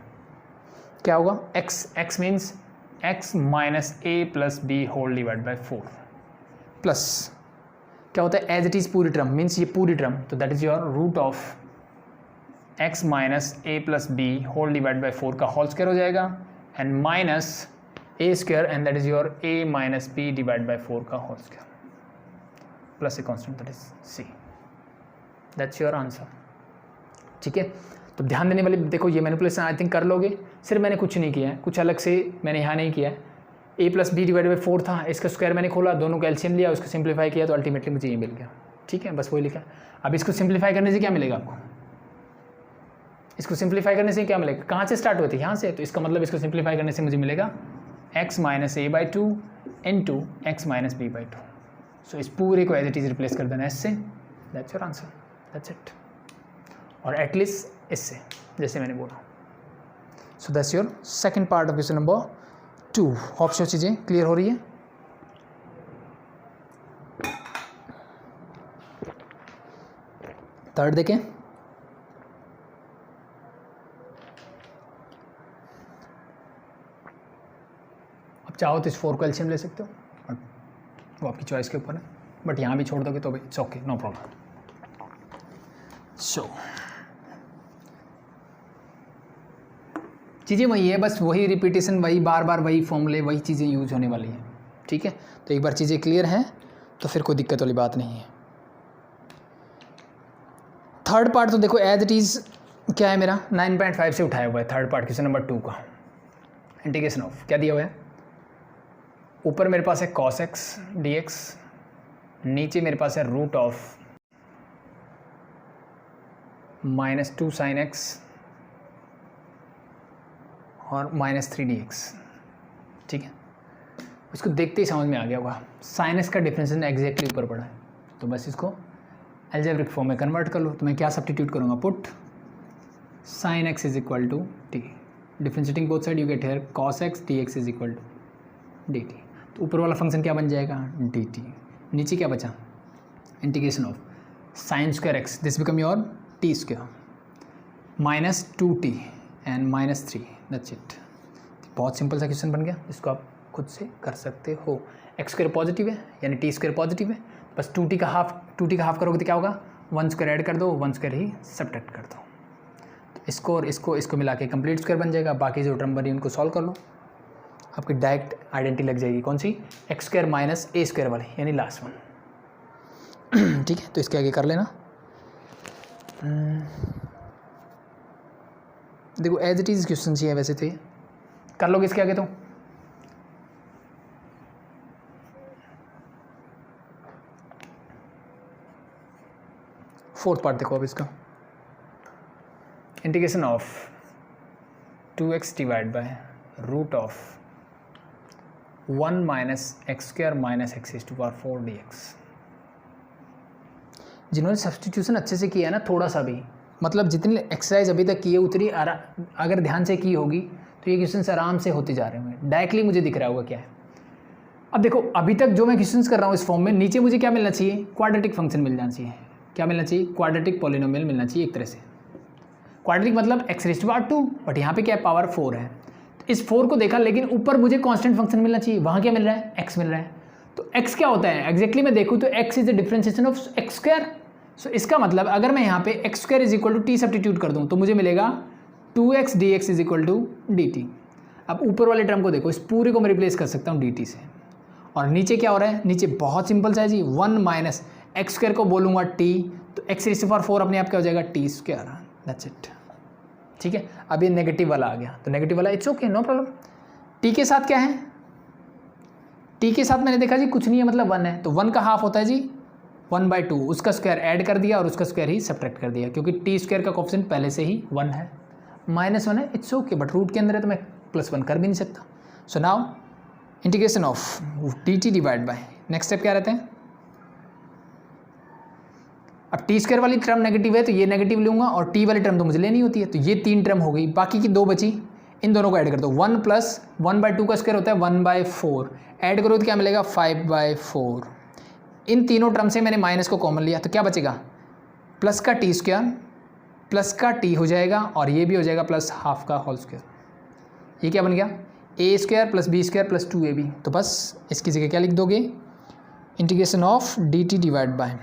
क्या होगा, x means x minus a plus b whole divide by 4 plus क्या होता है, एज इट इज़ पूरी टर्म मीन्स ये पूरी टर्म, तो that is your root of x minus a plus b whole divide by 4 का होल स्क्वायर हो जाएगा and minus a square and that is your a minus b divide by 4 का whole square plus a constant that is c, that's your answer. ठीक है, तो ध्यान देने वाली देखो, ये मैनिपुलेशन आई थिंक कर लोगे, सिर्फ मैंने कुछ नहीं किया है, कुछ अलग से मैंने यहाँ नहीं किया है। ए प्लस बी डिवाइड बाई 4 था, इसका स्क्वायर मैंने खोला, दोनों का एलसीएम लिया, उसको सिंप्लीफाई किया, तो अल्टीमेटली मुझे ये मिल गया। ठीक है, बस वही लिखा। अब इसको सिंप्लीफाई करने से क्या मिलेगा आपको, इसको सिंप्लीफाई करने से क्या मिलेगा, कहाँ से स्टार्ट हुए थे, यहाँ से, तो इसका मतलब इसको सिंप्लीफाई करने से मुझे मिलेगा x minus a by 2 into x minus b by 2। So इस पूरे को एज इट इज़ रिप्लेस कर देना इससे, that's your answer, that's it. और एटलीस्ट इससे, जैसे मैंने बोला। सो that's your second part of question number 2। Hope so चीज़ें क्लियर हो रही है। थर्ड देखें, अब चाहो तो इस 4 को एलसीएम ले सकते हो, और वो आपकी चॉइस के ऊपर है, बट यहाँ भी छोड़ दोगे तो भी इट्स ओके, नो प्रॉब्लम। सो चीज़ें वही है, बस वही रिपीटेशन, वही बार बार वही फॉर्मूले, वही चीज़ें यूज होने वाली हैं, ठीक है। तो एक बार चीज़ें क्लियर हैं तो फिर कोई दिक्कत वाली बात नहीं है। थर्ड पार्ट तो देखो एज इट इज़ क्या है, मेरा 9.5 से उठाया हुआ है थर्ड पार्ट क्वेश्चन नंबर 2 का। इंटीग्रेशन ऑफ क्या दिया हुआ है, ऊपर मेरे पास है cos x dx, नीचे मेरे पास है रूट ऑफ -2 sin x और -3 dx, ठीक है। इसको देखते ही समझ में आ गया होगा, sin x का डिफरेंशिएशन एग्जैक्टली ऊपर पड़ा है, तो बस इसको एल्जेब्रिक फॉर्म में कन्वर्ट कर लो। तो मैं क्या सब्स्टिट्यूट करूँगा, put sin x is equal to t, differentiating both side you get here cos x dx is equal to dt। तो ऊपर वाला फंक्शन क्या बन जाएगा, dt, नीचे क्या बचा, integration of sin square x, this become your t square -2t and -3, that's it. बहुत सिंपल सा क्वेश्चन बन गया, इसको आप खुद से कर सकते हो। एक्स स्क्वायर पॉजिटिव है यानी टी स्क्वायर पॉजिटिव है, बस 2t का हाफ करोगे तो क्या होगा, 1 स्क्वायर ऐड कर दो, 1 स्क्वायर ही सब्ट्रैक्ट कर दो, तो इसको और इसको मिला के कंप्लीट स्क्वायर बन जाएगा। बाकी जो टर्म बनी उनको सॉल्व कर लो, आपकी डायरेक्ट आइडेंटिटी लग जाएगी, कौन सी, x square minus a square वाली, यानी लास्ट वन। ठीक है, तो इसके आगे कर लेना। देखो एज इट इज़ क्वेश्चन चाहिए वैसे थे, कर लोगे इसके आगे तो। फोर्थ पार्ट देखो अब इसका, integration of 2x divide by root of 1 minus x square minus x is to power 4 dx। जिन्होंने सब्सटीट्यूशन अच्छे से किया है ना, थोड़ा सा भी, मतलब जितनी एक्सरसाइज अभी तक की है उतनी अगर ध्यान से की होगी तो ये क्वेश्चंस आराम से होते जा रहे होंगे, डायरेक्टली मुझे दिख रहा होगा क्या है। अब देखो अभी तक जो मैं क्वेश्चंस कर रहा हूँ इस फॉर्म में, नीचे मुझे क्या मिलना चाहिए, क्वाड्रेटिक फंक्शन मिल जाना चाहिए। क्या मिलना चाहिए, क्वाड्रेटिक पॉलिनोमियल मिलना चाहिए एक तरह से। क्वाड्रेटिक मतलब x raise to power 2, but यहाँ पे क्या है, पावर 4 है। तो इस 4 को देखा, लेकिन ऊपर मुझे कांस्टेंट फंक्शन मिलना चाहिए, वहाँ क्या मिल रहा है, एक्स मिल रहा है। तो एक्स क्या होता है एग्जैक्टली मैं देखूँ तो x is the differentiation of x square. So इसका मतलब अगर मैं यहाँ पे x square is equal to t substitute कर दूँ तो मुझे मिलेगा 2x dx is equal to dt। अब ऊपर वाले टर्म को देखो, इस पूरे को मैं रिप्लेस कर सकता हूँ dt से, और नीचे क्या हो रहा है, नीचे बहुत सिंपल सा है जी, 1 माइनस एक्स स्क्वायर को बोलूँगा t, तो एक्स रेज़ टू पावर 4 अपने आप क्या हो जाएगा, टी स्क्वायर, दैट्स इट। ठीक है, अब ये नेगेटिव वाला आ गया, तो नेगेटिव वाला it's okay, no problem. T के साथ क्या है, टी के साथ मैंने देखा जी कुछ नहीं है, मतलब 1 है, तो 1 का हाफ होता है जी 1/2, उसका स्क्वायर ऐड कर दिया और उसका स्क्वायर ही सब्ट्रैक्ट कर दिया, क्योंकि टी स्क्वायर का कोफिशिएंट पहले से ही 1 है, -1 है, इट्स ओके, बट रूट के अंदर है तो मैं +1 कर भी नहीं सकता। So now integration of dt divide bye, next step क्या रहते हैं, अब टी स्क्वायर वाली टर्म नेगेटिव है तो ये नेगेटिव लूँगा, और टी वाली टर्म तो मुझे लेनी होती है, तो ये 3 टर्म हो गई, बाकी की 2 बची, इन दोनों को ऐड कर दो। 1 + 1/2 का स्क्वायर होता है 1/4, ऐड करो तो क्या मिलेगा 5/4। इन तीनों टर्म से मैंने माइनस को कॉमन लिया तो क्या बचेगा, प्लस का टी स्क्वायर प्लस का टी हो जाएगा, और ये भी हो जाएगा प्लस हाफ का होल स्क्वायर। ये क्या बन गया, a square plus b square plus 2ab। तो बस इसकी जगह क्या लिख दोगे, integration of dt divide by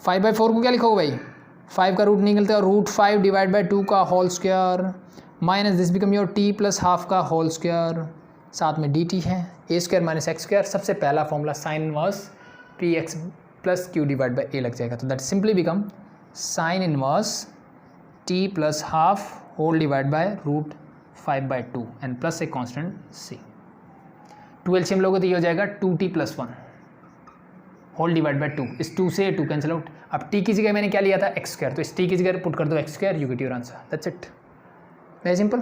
5/4 को क्या लिखोगे भाई, 5 का रूट निकलता है, रूट 5 डिवाइड बाय 2 का whole square minus this become your t plus half का होल स्क्वायर, साथ में dt है, a square minus x square, सबसे पहला formula sine inverse px plus q divide by a लग जाएगा, तो that simply become sine inverse t plus half whole divide by root 5/2 and plus a constant c। 2 LCM लोगे तो ये हो जाएगा 2t + 1 होल डिवाइड बाय 2, इस 2 से 2 कैंसिल आउट। अब t की जगह मैंने क्या लिया था, एक्स स्क्वायर, तो इस t की जगह पुट कर दो x square, you get your answer, that's it, very simple,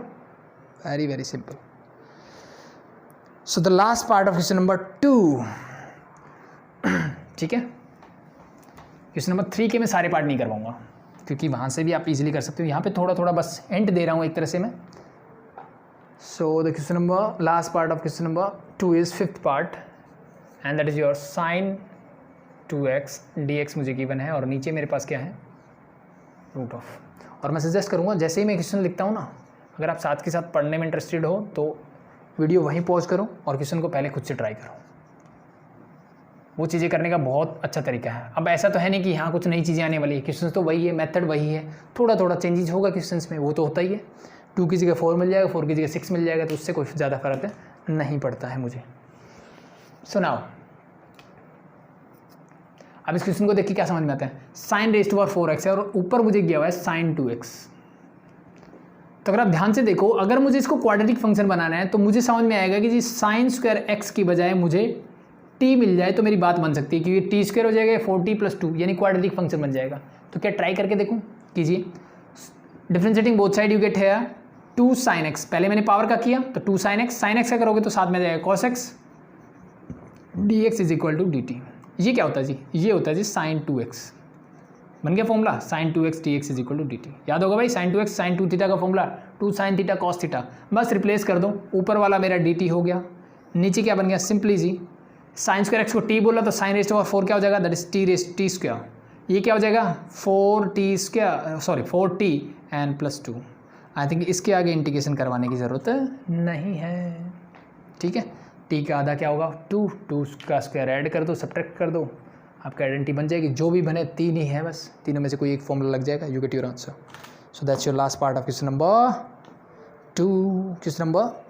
very very simple. So the last part of question number 2, ठीक है। क्वेश्चन नंबर 3 के मैं सारे पार्ट नहीं कर पाऊंगा, क्योंकि वहाँ से भी आप इजीली कर सकते हो, यहाँ पे थोड़ा थोड़ा बस हिंट दे रहा हूँ एक तरह से मैं। So the question number, last part of question number 2 is 5th part, and that is your sine 2x dx मुझे गिवन है, और नीचे मेरे पास क्या है, रूट ऑफ। और मैं सजेस्ट करूँगा जैसे ही मैं क्वेश्चन लिखता हूँ ना, अगर आप साथ के साथ पढ़ने में इंटरेस्टेड हो तो वीडियो वहीं पॉज करो और क्वेश्चन को पहले खुद से ट्राई करो। वो चीज़ें करने का बहुत अच्छा तरीका है। अब ऐसा तो है नहीं कि यहाँ कुछ नई चीज़ें आने वाली है, क्वेश्चन तो वही है, मेथड वही है, थोड़ा थोड़ा चेंजेस होगा क्वेश्चन में, वो तो होता ही है। 2 की जगह 4 मिल जाएगा, 4 की जगह 6 मिल जाएगा, तो उससे कोई ज़्यादा फर्क नहीं पड़ता है मुझे। सुनाओ, अब इस क्वेश्चन को देख के क्या समझ में आता है, sign rays to power 4x है और ऊपर मुझे दिया हुआ है साइन 2x। तो अगर आप ध्यान से देखो, अगर मुझे इसको क्वाड्रेटिक फंक्शन बनाना है तो मुझे समझ में आएगा कि जी साइन स्क्वायर x की बजाय मुझे t मिल जाए तो मेरी बात बन सकती है, क्योंकि टी स्क्वायर हो जाएगा 4t + 2 यानी क्वाड्रेटिक फंक्शन बन जाएगा। तो क्या ट्राई करके देखूँ, कीजिए। Differentiating both side you gate है 2 sin x, पहले मैंने पावर का किया तो 2 sin x का करोगे तो साथ में जाएगा cos x dx = dt। ये क्या होता है जी, ये होता है जी sin 2x, बन गया formula sin 2x dx = dt। याद होगा भाई, sin 2x sin 2 थीटा का formula 2 sin theta cos theta, बस रिप्लेस कर दो, ऊपर वाला मेरा dt हो गया, नीचे क्या बन गया सिंपली जी sin स्क्वायर x को t बोला तो sin रेज़ टू पावर 4 क्या हो जाएगा, दैट इज t स्क्वायर, ये क्या हो जाएगा 4t and +2। आई थिंक इसके आगे इंटीग्रेशन करवाने की ज़रूरत नहीं है, ठीक है। t का आधा क्या होगा 2 का स्क्वायर ऐड कर दो, सब्ट्रैक्ट कर दो, आपका आइडेंटिटी बन जाएगी। जो भी बने 3 ही है, बस तीनों में से कोई एक फॉर्मूला लग जाएगा, you get your answer. So that's your last part of question number 2। Question number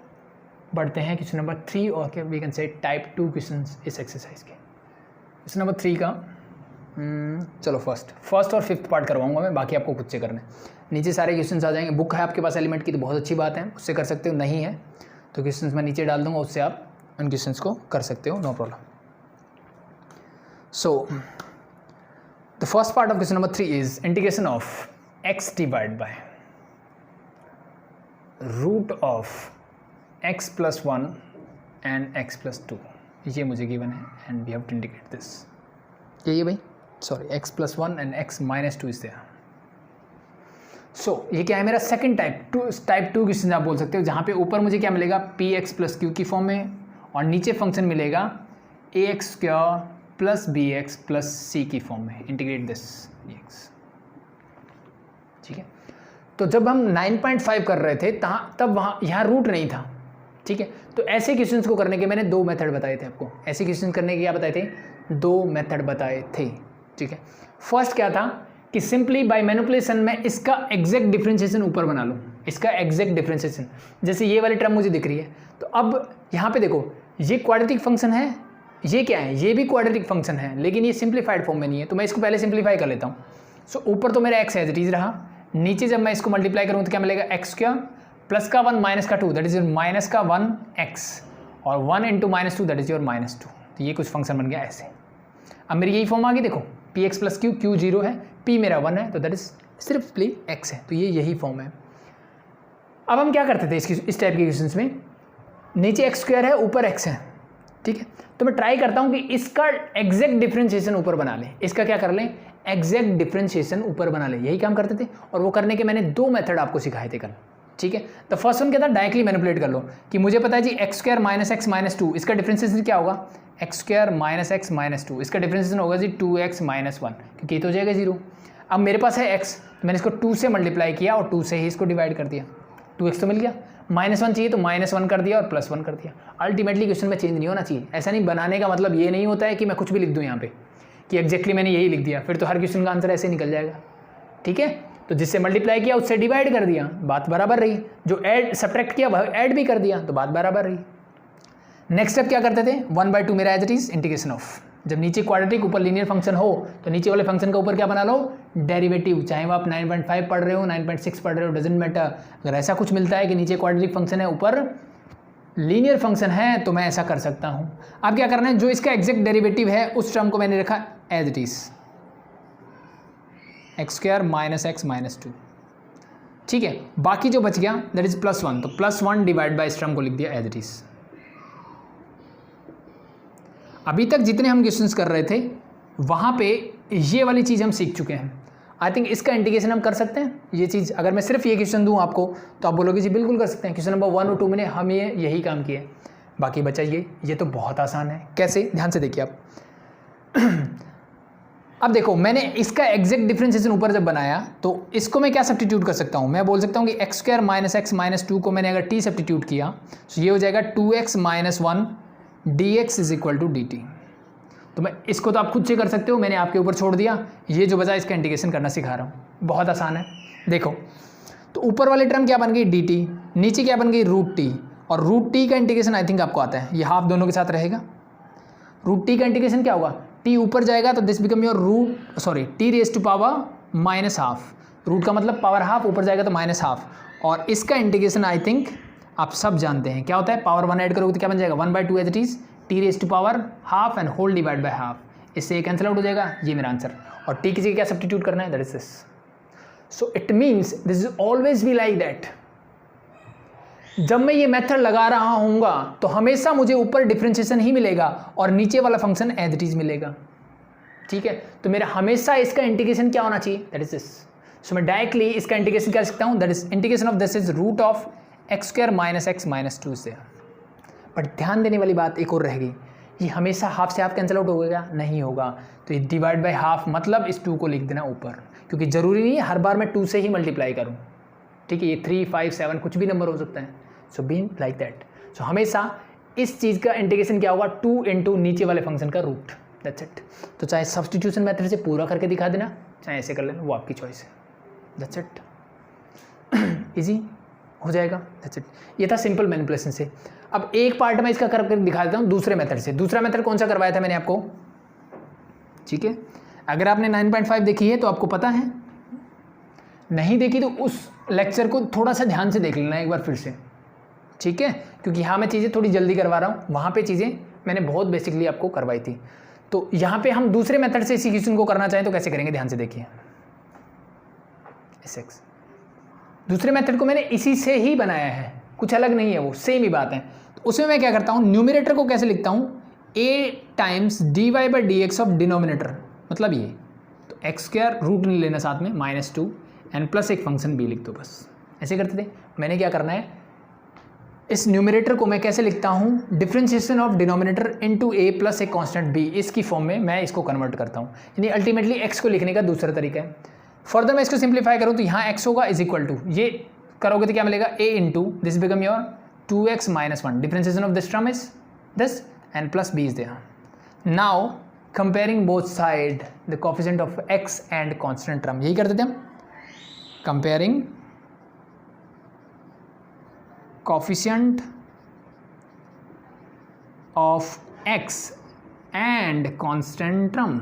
बढ़ते हैं क्वेश्चन नंबर 3 और क्या we can say type 2 question इस एक्सरसाइज के। क्वेश्चन नंबर 3 का चलो फर्स्ट और 5th पार्ट करवाऊंगा मैं, बाकी आपको खुद से करना है। नीचे सारे क्वेश्चंस आ जाएंगे, बुक है आपके पास एलिमेंट की तो बहुत अच्छी बात है, उससे कर सकते हो, नहीं है तो क्वेश्चंस मैं नीचे डाल दूंगा, उससे आप उन क्वेश्चंस को कर सकते हो, no problem. So the first part of question number 3 is integration of x divide by root of x + 1 and x + 2। ये मुझे गिवन है and we have to integrate this. ये भाई sorry x + 1 and x - 2 is there. So ये क्या है मेरा second type 2 question आप बोल सकते हो, जहाँ पे ऊपर मुझे क्या मिलेगा px + q की फॉर्म में और नीचे फंक्शन मिलेगा ax² + bx + c की फॉर्म में, इंटीग्रेट दिस dx, ठीक है। तो जब हम 9.5 कर रहे थे तब वहाँ यहाँ रूट नहीं था, ठीक है। तो ऐसे क्वेश्चंस को करने के मैंने 2 मेथड बताए थे आपको, ऐसे क्वेश्चन करने के क्या बताए थे, 2 मेथड बताए थे, ठीक है। फर्स्ट क्या था कि सिंपली बाय मैनिपुलेशन में इसका एग्जैक्ट डिफरेंशिएशन ऊपर बना लो, इसका एग्जैक्ट डिफरेंशिएशन, जैसे ये वाली टर्म मुझे दिख रही है, तो अब यहाँ पे देखो ये क्वाड्रेटिक फंक्शन है, ये क्या है, ये भी क्वाड्रेटिक फंक्शन है, लेकिन ये सिंप्लीफाइड फॉर्म में नहीं है, तो मैं इसको पहले सिंप्लीफाई कर लेता हूँ। सो ऊपर तो मेरा x एज इट इज रहा, नीचे जब मैं इसको मल्टीप्लाई करूँ तो क्या मिलेगा x² + का 1 - का 2 दैट इज योर -1x और 1 × -2 दैट इज योर -2। तो ये कुछ फंक्शन बन गया ऐसे। अब मेरी यही फॉर्म आ गई, देखो px + q, q 0 है, p मेरा 1 है, तो दैट इज सिर्फ x है, तो ये यही फॉर्म है। अब हम क्या करते थे इस टाइप के क्वेश्चंस में, नीचे x² है, ऊपर x है, ठीक है। तो मैं ट्राई करता हूँ कि इसका एग्जैक्ट डिफरेंशिएशन ऊपर बना लें, इसका क्या कर लें, एग्जैक्ट डिफरेंशिएशन ऊपर बना लें, यही काम करते थे। और वो करने के मैंने 2 मेथड आपको सिखाए थे कल, ठीक है। तो फर्स्ट वन क्या था, डायरेक्टली मैनिपुलेट कर लो कि मुझे पता है जी x² - x - 2, इसका डिफरेंशिएशन क्या होगा, x² - x - 2, इसका डिफरेंशिएशन होगा जी 2x - 1, क्योंकि ये तो हो जाएगा 0। अब मेरे पास है x, मैंने इसको 2 से मल्टीप्लाई किया और 2 से ही इसको डिवाइड कर दिया, 2x तो मिल गया, -1 चाहिए तो -1 कर दिया और +1 कर दिया। अल्टीमेटली क्वेश्चन में चेंज नहीं होना चाहिए, ऐसा नहीं, बनाने का मतलब ये नहीं होता है कि मैं कुछ भी लिख दूँ यहाँ पे कि एग्जैक्टली मैंने यही लिख दिया, फिर तो हर क्वेश्चन का आंसर ऐसे निकल जाएगा, ठीक है। तो जिससे मल्टीप्लाई किया उससे डिवाइड कर दिया, बात बराबर रही, जो ऐड सब्ट्रैक्ट किया वह ऐड भी कर दिया, तो बात बराबर रही। नेक्स्ट स्टेप क्या करते थे, 1/2 मेरा as it is integration of, जब नीचे क्वाड्रेटिक ऊपर लीनियर फंक्शन हो तो नीचे वाले फंक्शन का ऊपर क्या बना लो, डेरिवेटिव, चाहे वो आप 9.5 पढ़ रहे हो 9.6 पढ़ रहे हो, डजेंट मैटर। अगर ऐसा कुछ मिलता है कि नीचे क्वाड्रेटिक फंक्शन है ऊपर लीनियर फंक्शन है तो मैं ऐसा कर सकता हूँ। अब क्या करना है, जो इसका एग्जैक्ट डेरिवेटिव है उस टर्म को मैंने रखा as it is x² - x - 2, ठीक है। बाकी जो बच गया दैट इज +1, तो +1 डिवाइड बाय इस टर्म को लिख दिया एज इट इज। अभी तक जितने हम क्वेश्चंस कर रहे थे वहाँ पे ये वाली चीज़ हम सीख चुके हैं। आई थिंक इसका इंटीग्रेशन हम कर सकते हैं। ये चीज़ अगर मैं सिर्फ ये क्वेश्चन दूँ आपको तो आप बोलोगे जी बिल्कुल कर सकते हैं। क्वेश्चन नंबर 1 और 2 में हम यही काम किए, बाकी बचा ये तो बहुत आसान है। कैसे, ध्यान से देखिए आप। अब देखो मैंने इसका एग्जैक्ट डिफरेंशिएशन ऊपर जब बनाया तो इसको मैं क्या सब्स्टिट्यूट कर सकता हूँ, मैं बोल सकता हूँ कि x square minus x minus to को मैंने अगर टी सब्स्टिट्यूट किया तो ये हो जाएगा 2x minus one d x is equal to d t. तो मैं इसको तो आप खुद से कर सकते हो, मैंने आपके ऊपर छोड़ दिया, ये जो बचा इसका इंटीग्रेशन करना सिखा रहा हूँ, बहुत आसान है। देखो तो ऊपर वाली टर्म क्या बन गई डी टी, नीचे क्या बन गई रूट टी, और रूट टी का इंटीग्रेशन आई थिंक आपको आता है, ये हाफ दोनों के साथ रहेगा। रूट टी का इंटीग्रेशन क्या होगा, टी ऊपर जाएगा तो this become your root sorry t raise to power minus half, root का मतलब पावर हाफ, ऊपर जाएगा तो माइनस हाफ, और इसका इंटीग्रेशन आई थिंक आप सब जानते हैं क्या होता है, पावर वन ऐड करोगे तो क्या बन जाएगा 1/2 as it is t raise to power half and whole divide by half, इससे ये कैंसिल आउट हो जाएगा, ये मेरा आंसर। और टी की जगह क्या सब्स्टिट्यूट करना है, that is this. So it means this is always be like that, जब मैं ये मेथड लगा रहा हूँगा तो हमेशा मुझे ऊपर डिफरेंशिएशन ही मिलेगा और नीचे वाला फंक्शन एज इट इज मिलेगा, ठीक है। तो मेरा हमेशा इसका इंटीग्रेशन क्या होना चाहिए, दैट इज दिस। सो मैं डायरेक्टली इसका इंटीग्रेशन क्या लिख सकता हूँ, that is integration of this is root of x square minus x minus two से। बट ध्यान देने वाली बात एक और रह गई, ये हमेशा हाफ से हाफ कैंसिल आउट होगा, नहीं होगा, तो ये डिवाइड बाय हाफ मतलब इस 2 को लिख देना ऊपर, क्योंकि ज़रूरी नहीं है हर बार मैं 2 से ही मल्टीप्लाई करूँ, ठीक है। ये 3, 5, 7 कुछ भी नंबर हो सकता है, सो बी लाइक दैट। सो हमेशा इस चीज़ का इंटीग्रेशन क्या होगा, 2 इंटू नीचे वाले फंक्शन का रूट, दैट्स इट। तो चाहे सब्स्टिट्यूशन मेथड से पूरा करके दिखा देना, चाहे ऐसे कर लेना, वो आपकी चॉइस है, दैट्स इट। इजी हो जाएगा, दैट्स इट। ये था सिंपल मैनिपुलेशन से। अब एक पार्ट में इसका करके दिखा देता हूँ दूसरे मेथड से। दूसरा मेथड कौन सा करवाया था मैंने आपको, ठीक है। अगर आपने 9.5 देखी है तो आपको पता है, नहीं देखी तो उस लेक्चर को थोड़ा सा ध्यान से देख लेना एक बार फिर से, ठीक है, क्योंकि यहाँ मैं चीज़ें थोड़ी जल्दी करवा रहा हूँ, वहाँ पे चीज़ें मैंने बहुत बेसिकली आपको करवाई थी। तो यहाँ पे हम दूसरे मेथड से इसी क्वेश्चन को करना चाहें तो कैसे करेंगे, ध्यान से देखिए। SX दूसरे मेथड को मैंने इसी से ही बनाया है, कुछ अलग नहीं है, वो सेम ही बात है। तो उसमें मैं क्या करता हूँ, न्यूमरेटर को कैसे लिखता हूँ, a times d y by d x of denominator, मतलब ये, तो एक्स स्क्वायर रूट नहीं लेना साथ में -2 एंड प्लस एक फंक्शन b लिख दो, बस ऐसे करते थे। मैंने क्या करना है, इस न्यूमरेटर को मैं कैसे लिखता हूँ, differentiation of denominator into a plus एक कांस्टेंट b, इसकी फॉर्म में मैं इसको कन्वर्ट करता हूँ, यानी अल्टीमेटली x को लिखने का दूसरा तरीका है। फर्दर मैं इसको सिंप्लीफाई करूँ तो यहाँ x होगा इज इक्वल टू, ये करोगे तो क्या मिलेगा, a into this become your 2x minus 1, differentiation of this term is this and plus b is there. Now comparing both side the coefficient of x and constant term, यही करते थे हम, comparing coefficient of x and constant term,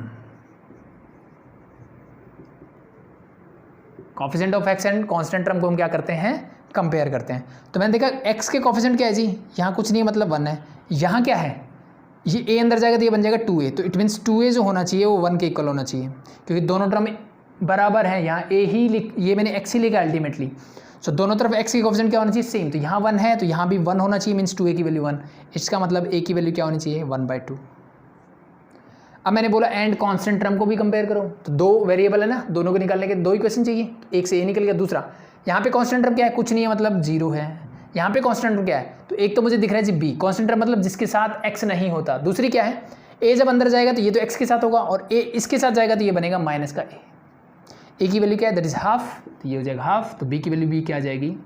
coefficient of x and constant term को हम क्या करते हैं, compare करते हैं। तो मैंने देखा x के कोफिशिएंट क्या है जी, यहाँ कुछ नहीं है मतलब 1 है, यहाँ क्या है, ये a अंदर जाएगा तो ये बन जाएगा 2a, तो इट मीन्स 2a जो होना चाहिए वो 1 के इक्वल होना चाहिए, क्योंकि दोनों टर्म बराबर हैं। यहाँ a ही ये मैंने x ही लिखा अल्टीमेटली, सो दोनों तरफ x की कोफिशिएंट क्या होना चाहिए, सेम। तो यहाँ 1 है तो यहाँ भी 1 होना चाहिए, मीन्स 2a की वैल्यू 1, इसका मतलब a की वैल्यू क्या होनी चाहिए, 1/2। अब मैंने बोला एंड कांस्टेंट टर्म को भी कंपेयर करो, तो 2 वेरिएबल है ना, दोनों को निकालने के 2 ही क्वेश्चन चाहिए, एक से a निकल गया, दूसरा यहाँ पे कांस्टेंट टर्म क्या है, कुछ नहीं है मतलब 0 है। यहाँ पे कांस्टेंट टर्म क्या है, तो एक तो मुझे दिख रहा है जी b, कांस्टेंट टर्म मतलब जिसके साथ x नहीं होता। दूसरी क्या है, a जब अंदर जाएगा तो ये तो x के साथ होगा, और a इसके साथ जाएगा तो ये बनेगा माइनस का a की वैल्यू क्या है, दैट इज हाफ, तो ये हो जाएगा हाफ, तो b की वैल्यू भी क्या आ जाएगी,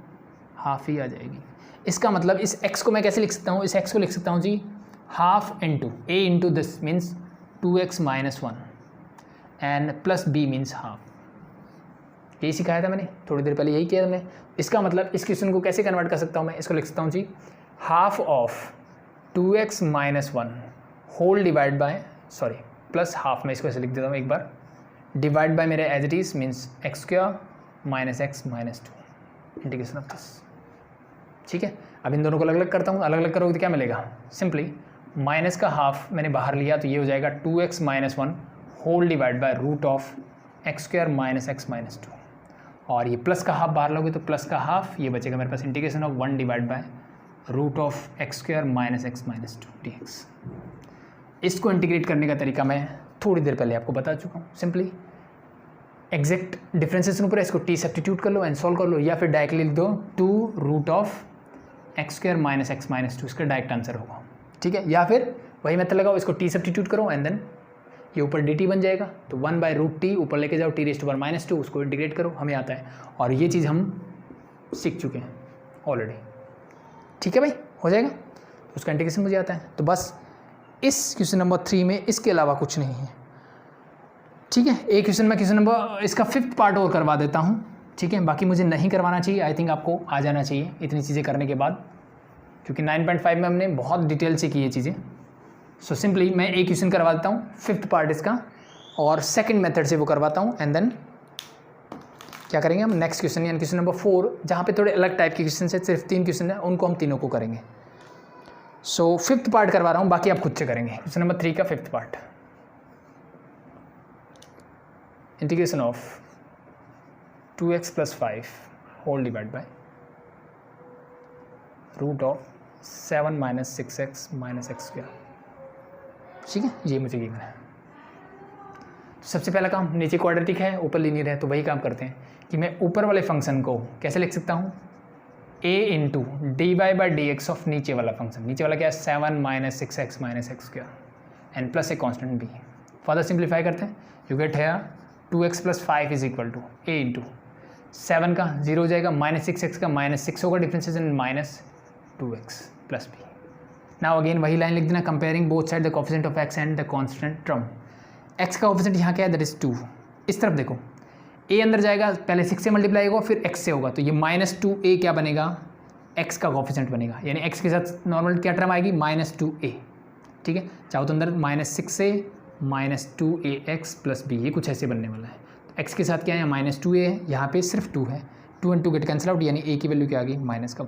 हाफ ही आ जाएगी। इसका मतलब इस x को मैं कैसे लिख सकता हूँ, इस x को लिख सकता हूँ जी half into a into this means 2x minus 1 and plus b means half, यही सिखाया था मैंने थोड़ी देर पहले, यही किया हमने। इसका मतलब इस क्वेश्चन को कैसे कन्वर्ट कर सकता हूँ मैं, इसको लिख सकता हूँ जी half of 2x minus 1 whole divide by sorry plus half, मैं इसको ऐसे लिख देता हूँ एक बार, डिवाइड बाय मेरे as it is means x square minus x minus 2 integration of this, ठीक है। अब इन दोनों को अलग अलग करता हूँ, अलग अलग करोगे तो क्या मिलेगा, सिंपली माइनस का हाफ मैंने बाहर लिया तो ये हो जाएगा 2x minus 1 whole divide by root of x square minus x minus 2, और ये प्लस का हाफ बाहर लोगे तो प्लस का हाफ, ये बचेगा मेरे पास integration of 1 divide by root of x square minus x minus 2 dx। इसको इंटीग्रेट करने का तरीका मैं थोड़ी देर पहले आपको बता चुका हूँ, सिंपली एग्जैक्ट डिफरेंशिएशन ऊपर इसको t सब्स्टिट्यूट कर लो एंड सॉल्व कर लो, या फिर डायरेक्टली लिख दो 2 root of x square minus x minus 2, इसका डायरेक्ट आंसर होगा, ठीक है। या फिर वही मेथड लगाओ, इसको t सब्स्टिट्यूट करो एंड देन ये ऊपर dt बन जाएगा, तो 1/√t ऊपर लेके जाओ t⁻², उसको इंटीग्रेट करो, हमें आता है। और ये चीज़ हम सीख चुके हैं ऑलरेडी, ठीक है भाई, हो जाएगा। तो उसका इंटीग्रेशन मुझे आता है। तो बस इस क्वेश्चन नंबर 3 में इसके अलावा कुछ नहीं है, ठीक है। एक क्वेश्चन में क्वेश्चन नंबर इसका 5th पार्ट और करवा देता हूँ, ठीक है। बाकी मुझे नहीं करवाना चाहिए, आई थिंक आपको आ जाना चाहिए इतनी चीज़ें करने के बाद, क्योंकि 9.5 में हमने बहुत डिटेल से की ये चीज़ें। सो सिंपली मैं एक क्वेश्चन करवा देता हूँ 5th पार्ट इसका, और सेकंड मेथड से वो करवाता हूँ, एंड देन क्या करेंगे हम नेक्स्ट क्वेश्चन यानी क्वेश्चन नंबर 4, जहाँ पे थोड़े अलग टाइप के क्वेश्चन है, सिर्फ 3 क्वेश्चन है, उनको हम तीनों को करेंगे। सो 5th पार्ट करवा रहा हूँ, बाकी आप खुद से करेंगे। क्वेश्चन नंबर 3 का 5th part, integration of 2x + 5 whole divide by √7 - 6x - x², ठीक है। ये मुझे गिवन है। तो सबसे पहला काम, नीचे क्वाड्रेटिक है ऊपर लीनियर है, तो वही काम करते हैं कि मैं ऊपर वाले फंक्शन को कैसे लिख सकता हूँ, a × dy/dx ऑफ नीचे वाला फंक्शन। नीचे वाला क्या है, 7 - 6x - x² and plus a constant b। Further simplify करते हैं, यू गेट है 2x + 5 = a × 7 का 0 हो जाएगा, -6x का -6 होगा, differentiation -2x + b। Now again वही लाइन लिख देना, comparing both side the coefficient of x and the constant term. x का कोएफिशिएंट यहाँ क्या है, दैट इज 2। इस तरफ देखो, a अंदर जाएगा, पहले 6 से मल्टीप्लाई होगा, फिर x से होगा, तो ये -2a क्या बनेगा, x का कोएफिशिएंट बनेगा, यानी x के साथ नॉर्मल क्या टर्म आएगी, -2a, ठीक है। चाहो तो अंदर -6 से -2ax + b, ये कुछ ऐसे बनने वाला है। तो x के साथ क्या है, -2a है, यहाँ पे सिर्फ 2 है, 2 × 2 गेट कैंसिल आउट, यानी a की वैल्यू क्या आ गई, -1,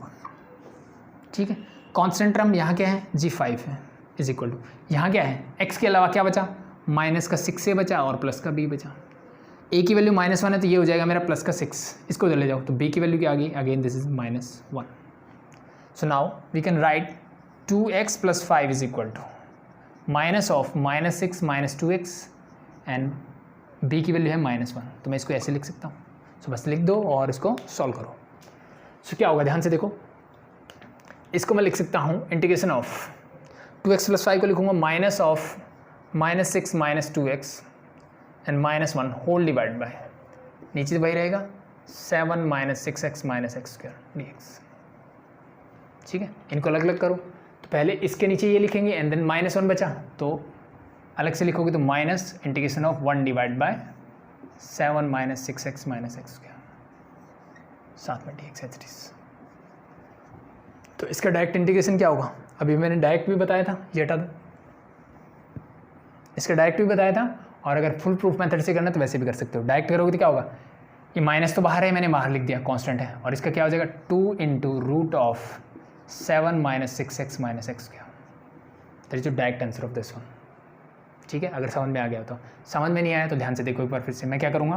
ठीक है। कांस्टेंट टर्म यहाँ क्या है, g5 है, = यहाँ क्या है, x के अलावा क्या बचा, -6a बचा और +b बचा। a की वैल्यू -1 है, तो ये हो जाएगा मेरा +6, इसको ले जाओ, तो b की वैल्यू क्या आ गई, again this is -1। So now we can write 2x + 5 = -6 - 2x and b की वैल्यू है -1, तो मैं इसको ऐसे लिख सकता हूँ। सो बस लिख दो और इसको सॉल्व करो। सो क्या होगा, ध्यान से देखो, इसको मैं लिख सकता हूँ इंटीग्रेशन ऑफ 2x + 5 को लिखूँगा -6 - 2x and -1 whole divide bye, नीचे वही रहेगा 7 - 6x - x² dx, ठीक है। इनको अलग अलग करो, तो पहले इसके नीचे ये लिखेंगे एंड देन -1 बचा, तो अलग से लिखोगे तो integration of 1 divide by 7 - 6x - x², साथ में dx एज इट इज। तो इसका डायरेक्ट इंटीग्रेशन क्या होगा, अभी मैंने डायरेक्ट भी बताया था, ये हटा दो, इसका डायरेक्ट भी बताया था, और अगर फुल प्रूफ मेथड से करना तो वैसे भी कर सकते हो। डायरेक्ट करोगे तो क्या होगा, ये माइनस तो बाहर है, मैंने बाहर लिख दिया, कांस्टेंट है, और इसका क्या हो जाएगा 2 × √7 - 6x - x², that is the direct answer of this one, ठीक है। अगर समझ में आ गया तो, समझ में नहीं आया तो ध्यान से देखो एक बार फिर से। मैं क्या करूँगा,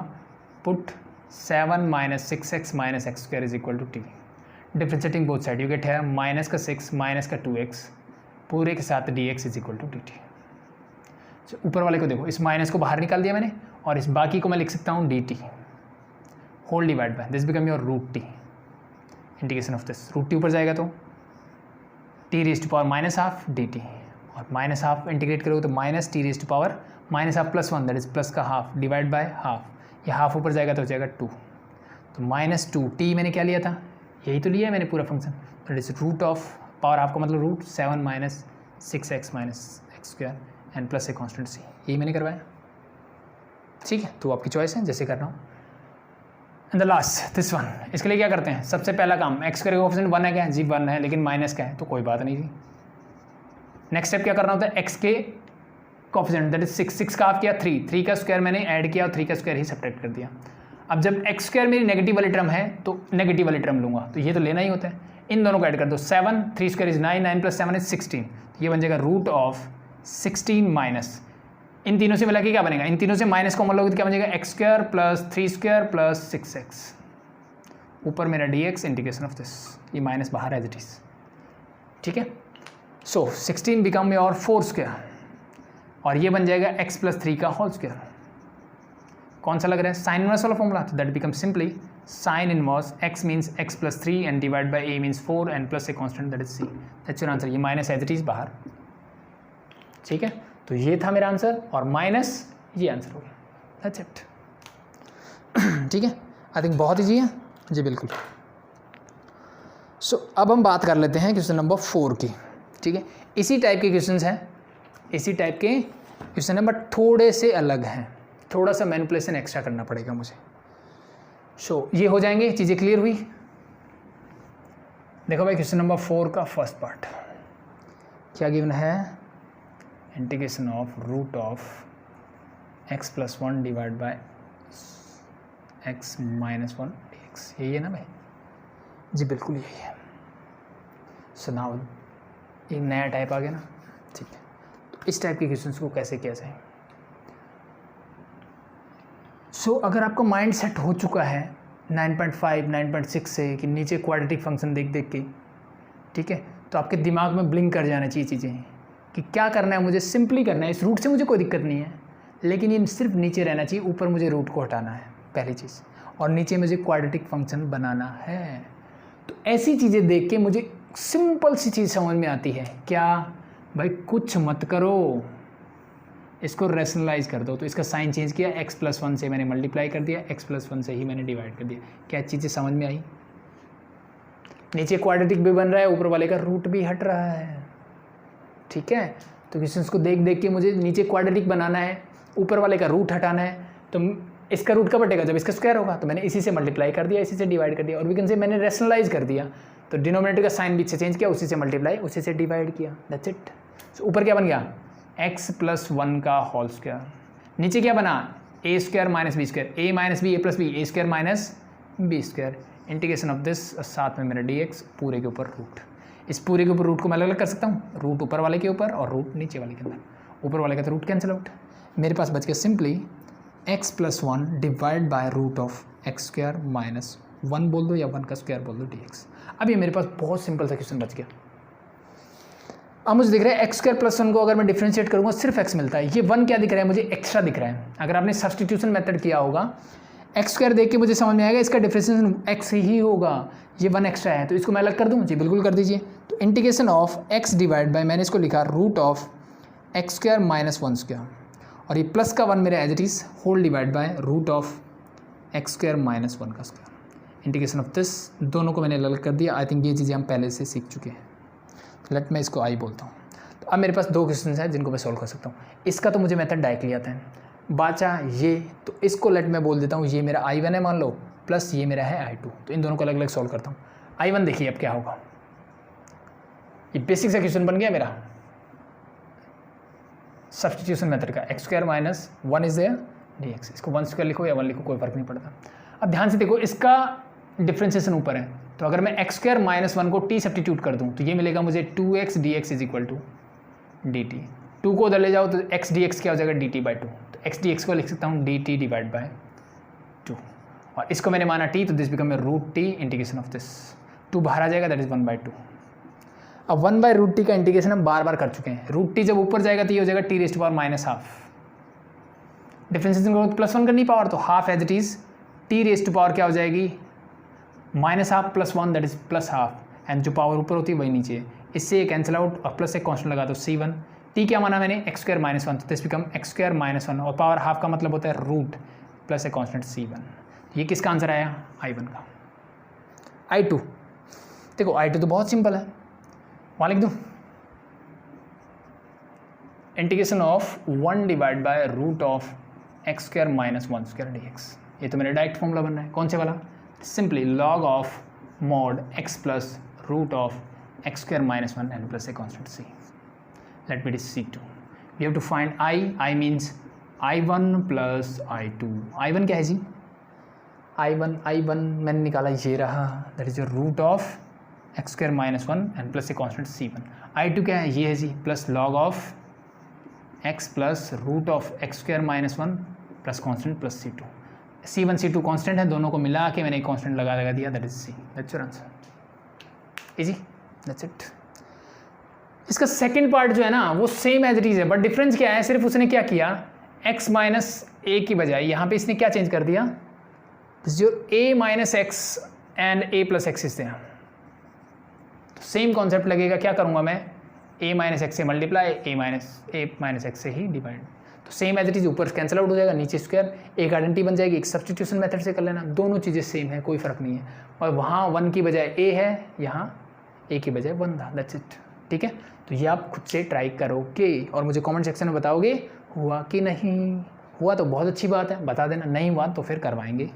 put 7 - 6x - x² = t, differentiating both side, you gate है -6 - 2x पूरे के साथ dx = dt। तो ऊपर वाले को देखो, इस माइनस को बाहर निकाल दिया मैंने, और इस बाकी को मैं लिख सकता हूँ dt whole divide by, this become your √t, integration of this, √t ऊपर जाएगा तो t⁻⁻½ dt, और -½ इंटीग्रेट करोगे तो -t⁻⁻1 +1 दैट इज प्लस का हाफ डिवाइड बाय हाफ, ये हाफ ऊपर जाएगा तो हो जाएगा 2, तो -2t मैंने क्या लिया था, यही तो लिया है मैंने पूरा function, that is √ power half का मतलब √7 - 6x - x² and plus a constant c, यही मैंने करवाया, ठीक है। तो आपकी चॉइस है, जैसे करना हो। And the last this one, इसके लिए क्या करते हैं, सबसे पहला काम, x का कोएफिशिएंट 1 है क्या, जी 1 है, लेकिन माइनस का है तो कोई बात नहीं थी। नेक्स्ट स्टेप क्या करना होता है, x के कोएफिशिएंट दैट इज 6 का हाफ किया 3 का स्क्वायर मैंने ऐड किया और 3 का स्क्वायर ही सब्ट्रैक्ट कर दिया। अब जब x² मेरी नेगेटिव वाली टर्म है तो नेगेटिव वाली टर्म लूँगा, तो ये तो लेना ही होता है, इन दोनों को ऐड कर दो, 7 3² इज 9 9 + 7 इज 16, ये बन जाएगा √16 माइनस, इन तीनों से मिला के क्या बनेगा, इन तीनों से माइनस कॉमन लोगे तो क्या बन जाएगा, x² + 3² + 6x, ऊपर मेरा dx इंटीग्रेशन ऑफ दिस, ये माइनस बाहर एज इट इज, ठीक है। सो 16 बिकम योर 4² और ये बन जाएगा x + 3 का होल स्क्वायर। कौन सा लग रहा है, साइन इनवर्स वाला फॉर्मूला, तो that become simply sine inverse x means x + 3 and divide by a means 4 and plus a constant that is c, that's your answer, ये माइनस एज इट इज बाहर, ठीक है। तो ये था मेरा आंसर और माइनस ये आंसर हो गया, दैट्स इट। ठीक है, आई थिंक बहुत ईजी है जी, बिल्कुल। सो अब हम बात कर लेते हैं क्वेश्चन नंबर 4 की। ठीक है, इसी टाइप के क्वेश्चंस हैं, इसी टाइप के क्वेश्चन है, बट थोड़े से अलग हैं, थोड़ा सा मैनिपुलेशन एक्स्ट्रा करना पड़ेगा मुझे। सो ये हो जाएंगे, चीज़ें क्लियर हुई। देखो भाई, क्वेश्चन नंबर 4 का फर्स्ट पार्ट क्या गिवन है, integration of root of x + 1 divide by x - 1 dx, यही है ना भाई जी, बिल्कुल यही है। सो नाउ एक नया टाइप आ गया ना, ठीक है। तो इस टाइप के क्वेश्चंस को कैसे किया जाए। सो अगर आपका माइंड सेट हो चुका है 9.5 9.6 से कि नीचे क्वाड्रेटिक फंक्शन देख देख के, ठीक है, तो आपके दिमाग में ब्लिंक कर जाना चाहिए चीज़ें कि क्या करना है, मुझे सिंपली करना है, इस रूट से मुझे कोई दिक्कत नहीं है, लेकिन ये सिर्फ नीचे रहना चाहिए, ऊपर मुझे रूट को हटाना है पहली चीज़, और नीचे मुझे क्वाड्रेटिक फंक्शन बनाना है। तो ऐसी चीज़ें देख के मुझे सिंपल सी चीज़ समझ में आती है, क्या भाई, कुछ मत करो, इसको रैशनलाइज कर दो। तो इसका साइन चेंज किया, x + 1 से मैंने मल्टीप्लाई कर दिया, x + 1 से ही मैंने डिवाइड कर दिया। क्या चीज़ें समझ में आई? नीचे क्वाड्रेटिक भी बन रहा है, ऊपर वाले का रूट भी हट रहा है, ठीक है। तो क्वेश्चंस को देख देख के मुझे नीचे क्वाड्रेटिक बनाना है, ऊपर वाले का रूट हटाना है। तो इसका रूट कब हटेगा, जब इसका स्क्वायर होगा। तो मैंने इसी से मल्टीप्लाई कर दिया, इसी से डिवाइड कर दिया, और वी कैन से मैंने रैशनलाइज कर दिया। तो डिनोमिनेटर का साइन बीच से चेंज किया, उसी से मल्टीप्लाई, उसी से डिवाइड किया, दैट्स इट। तो ऊपर क्या बन गया, x + 1 का होल स्क्वायर। नीचे क्या बना, a² - b², a - b, a + b, a² - b², integration of this, साथ में मेरा dx, पूरे के ऊपर रूट। इस पूरे के ऊपर रूट को मैं अलग अलग कर सकता हूँ, रूट ऊपर वाले के ऊपर और रूट नीचे वाले के अंदर। ऊपर वाले का तो रूट कैंसिल आउट, मेरे पास बच गया simply x + 1 divide by root of x² - 1 बोल दो या 1 का स्क्वायर बोल दो dx। अब ये मेरे पास बहुत सिंपल सा क्वेश्चन बच गया। अब मुझे दिख रहा है x² + 1 को अगर मैं डिफ्रेंशिएट करूँगा सिर्फ x मिलता है, ये 1 क्या दिख रहा है मुझे, एक्स्ट्रा दिख रहा है। अगर आपने सब्सटीट्यूशन मेथड किया होगा, x² देख के मुझे समझ में आएगा इसका डिफ्रेंशिएशन x ही होगा, ये 1 एक्स्ट्रा है, तो इसको मैं अलग कर दूँ जी, बिल्कुल कर दीजिए। तो integration of x divide bye, मैंने इसको लिखा रूट ऑफ x² - 1², और ये प्लस का 1 मेरा as it is whole divide by root of x² - 1 का स्क्वायर। इंटीग्रेशन ऑफ दिस, दोनों को मैंने अलग कर दिया। आई थिंक ये चीज़ें हम पहले से सीख चुके हैं। लेट मैं इसको आई बोलता हूँ। तो अब मेरे पास 2 क्वेश्चन हैं जिनको मैं सॉल्व कर सकता हूँ। इसका तो मुझे मेथड डायरेक्टली आता है, बाचा ये, तो इसको लेट मैं बोल देता हूँ, ये मेरा I1 है मान लो, प्लस ये मेरा है I2। तो इन दोनों को अलग अलग सॉल्व करता हूँ। I1 देखिए अब क्या होगा, ये बेसिक सा क्वेश्चन बन गया मेरा सब्स्टिट्यूशन मेथड का, x² - 1 इज देयर dx। इसको 1² लिखो या 1 लिखो, कोई फर्क नहीं पड़ता। अब ध्यान से देखो, इसका डिफ्रेंशिएशन ऊपर है, तो अगर मैं x² - 1 को t सब्स्टिट्यूट कर दूं तो ये मिलेगा मुझे 2x dx = dt। 2 को उधर ले जाओ तो x dx क्या हो जाएगा, dt/2। तो x dx को लिख सकता हूँ dt/2, और इसको मैंने माना t, तो this become A √t integration of this. 2 बाहर आ जाएगा, दैट इज 1/2। अब 1/√t का इंटीग्रेशन हम बार बार कर चुके हैं। √t जब ऊपर जाएगा तो ये हो जाएगा t⁻⁻⁻²। डिफ्रेंशिएशन को +1 करनी पावर, तो half as it is t⁻⁻ क्या हो जाएगी, -½ + 1 दैट इज +½ एंड जो पावर ऊपर होती है वही नीचे, इससे ये कैंसिल आउट और प्लस एक कांस्टेंट लगा दो C1। t क्या माना मैंने, x² - 1, तो दिस बिकम x² - 1, और पावर हाफ का मतलब होता है रूट प्लस एक कांस्टेंट C1। ये किसका आंसर आया, I1 का। I2 देखो, I2 तो बहुत सिंपल है, वहाँ लिख दूँ, integration of 1 divide by root of x² - 1² dx। ये तो मेरा डायरेक्ट फॉर्मूला बन रहा है, कौन से वाला, simply log of mod x plus root of x² - 1 and plus a constant c. Let me do C2. We have to find I means I1 plus I2. I1 क्या है जी, I1 मैंने निकाला, ये रहा, that is your root of x² - 1 and plus a constant C1. I2 क्या है, ये है जी, plus log of x plus root of x² - 1 plus constant plus C2। C1 C2 constant है, दोनों को मिला के मैंने एक कांस्टेंट लगा दिया, that is C। That's your answer, easy, that's it. इसका सेकंड पार्ट जो है ना वो सेम एज इट इज है, बट डिफरेंस क्या है, सिर्फ उसने क्या किया, x माइनस ए की बजाय यहाँ पे इसने क्या चेंज कर दिया, जो a minus x and a plus x is there. तो सेम कॉन्सेप्ट लगेगा, क्या करूँगा मैं, ए माइनस एक्स से मल्टीप्लाई ए माइनस एक्स से ही डिवाइड। तो सेम एज इट इज ऊपर कैंसिल आउट हो जाएगा, नीचे स्क्वायर, एक आइडेंटिटी बन जाएगी, एक सब्स्टिट्यूशन मेथड से कर लेना, दोनों चीज़ें सेम है, कोई फ़र्क नहीं है। और वहाँ 1 की बजाय ए है, यहाँ ए की बजाय 1 था, दैट्स इट। ठीक है, तो ये आप खुद से ट्राई करोगे और मुझे कमेंट सेक्शन में बताओगे हुआ कि नहीं। हुआ तो बहुत अच्छी बात है, बता देना, नहीं हुआ तो फिर करवाएंगे।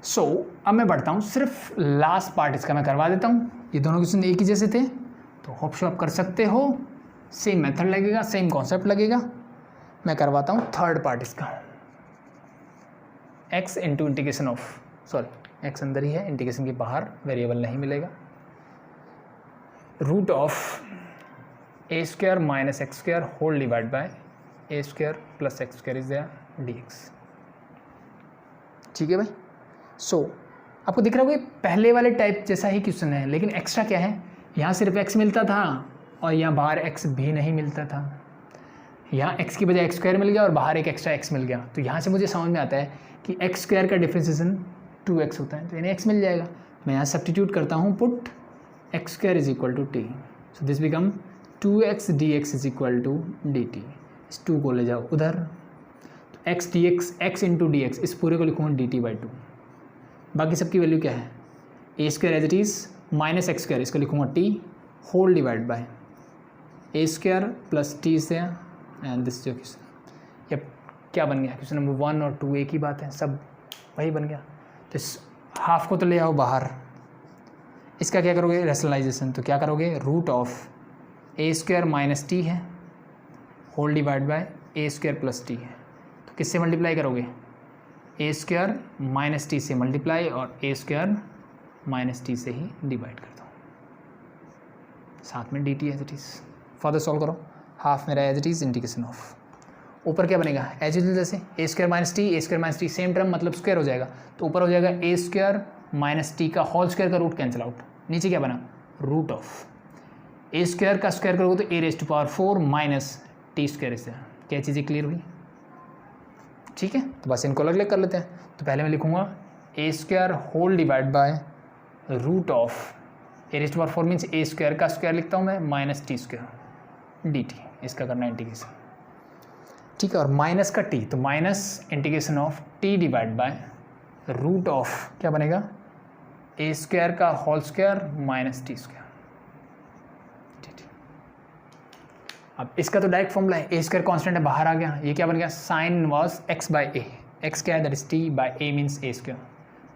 सो अब मैं बढ़ता हूँ, सिर्फ लास्ट पार्ट इसका मैं करवा देता हूँ। ये दोनों क्वेश्चन एक ही जैसे थे, तो होप सो आप कर सकते हो, सेम मेथड लगेगा, सेम कॉन्सेप्ट लगेगा। मैं करवाता हूँ थर्ड पार्ट इसका, x into integration of, sorry x अंदर ही है, इंटीग्रेशन के बाहर वेरिएबल नहीं मिलेगा, root of a square minus x square whole divide by a square plus x square is there dx। ठीक है भाई। सो आपको दिख रहा होगा पहले वाले टाइप जैसा ही क्वेश्चन है, लेकिन एक्स्ट्रा क्या है, यहाँ सिर्फ x मिलता था और यहाँ बाहर x भी नहीं मिलता था। यहाँ x की बजाय एक्स स्क्वायर मिल गया और बाहर एक एक्स्ट्रा x मिल गया। तो यहाँ से मुझे समझ में आता है कि एक्स स्क्वायर का डिफ्रेंसिएशन 2x होता है, तो इन्हें x मिल जाएगा। मैं यहाँ सब्स्टिट्यूट करता हूँ, put x square is equal to t, so this become 2x dx is equal to dt। इस 2 को ले जाओ उधर, तो x dx, x into D x, इस पूरे को लिखूँगा dt/2। बाकी सबकी वैल्यू क्या है, a square as it is minus x square, इसको लिखूँगा t whole divide by a square plus t से, एंड दिस जो क्वेश्चन, ये क्या बन गया, क्वेश्चन नंबर 1 और 2 एक ही बात है, सब वही बन गया। तो इस हाफ को तो ले आओ बाहर, इसका क्या करोगे रैशनलाइजेशन, तो क्या करोगे, root of a square minus t है whole divide by a square plus t है, तो किससे मल्टीप्लाई करोगे, ए स्क्वायर माइनस टी से मल्टीप्लाई और ए स्क्वायर माइनस टी से ही डिवाइड कर दो, साथ में d t as it is. Further solve करो, हाफ मेरा as it is integration of, ऊपर क्या बनेगा एज इट इज जैसे a square minus t same term मतलब स्क्वायर हो जाएगा, तो ऊपर हो जाएगा ए स्क्वायर माइनस टी का होल स्क्वायर का रूट कैंसिल आउट, नीचे क्या बना रूट ऑफ ए स्क्वायर का स्क्वायर करोगे तो a raise to power 4 minus t square से। क्या चीज़ें क्लियर हुई? ठीक है, तो बस इनको अलग अलग कर लेते हैं। तो पहले मैं लिखूँगा a square whole divide by root of a raise to power 4 means a square का स्क्वायर लिखता हूँ मैं minus t square d t, इसका करना इंटीग्रेशन। ठीक है, और माइनस का टी, तो minus integration of t divide by root of क्या बनेगा ए स्क्वायर का whole square minus t square. अब इसका तो डायरेक्ट फॉर्मूला है, ए स्क्वायर कॉन्स्टेंट है बाहर आ गया, ये क्या बन गया sine inverse x by a, x क्या है that is t by a means a square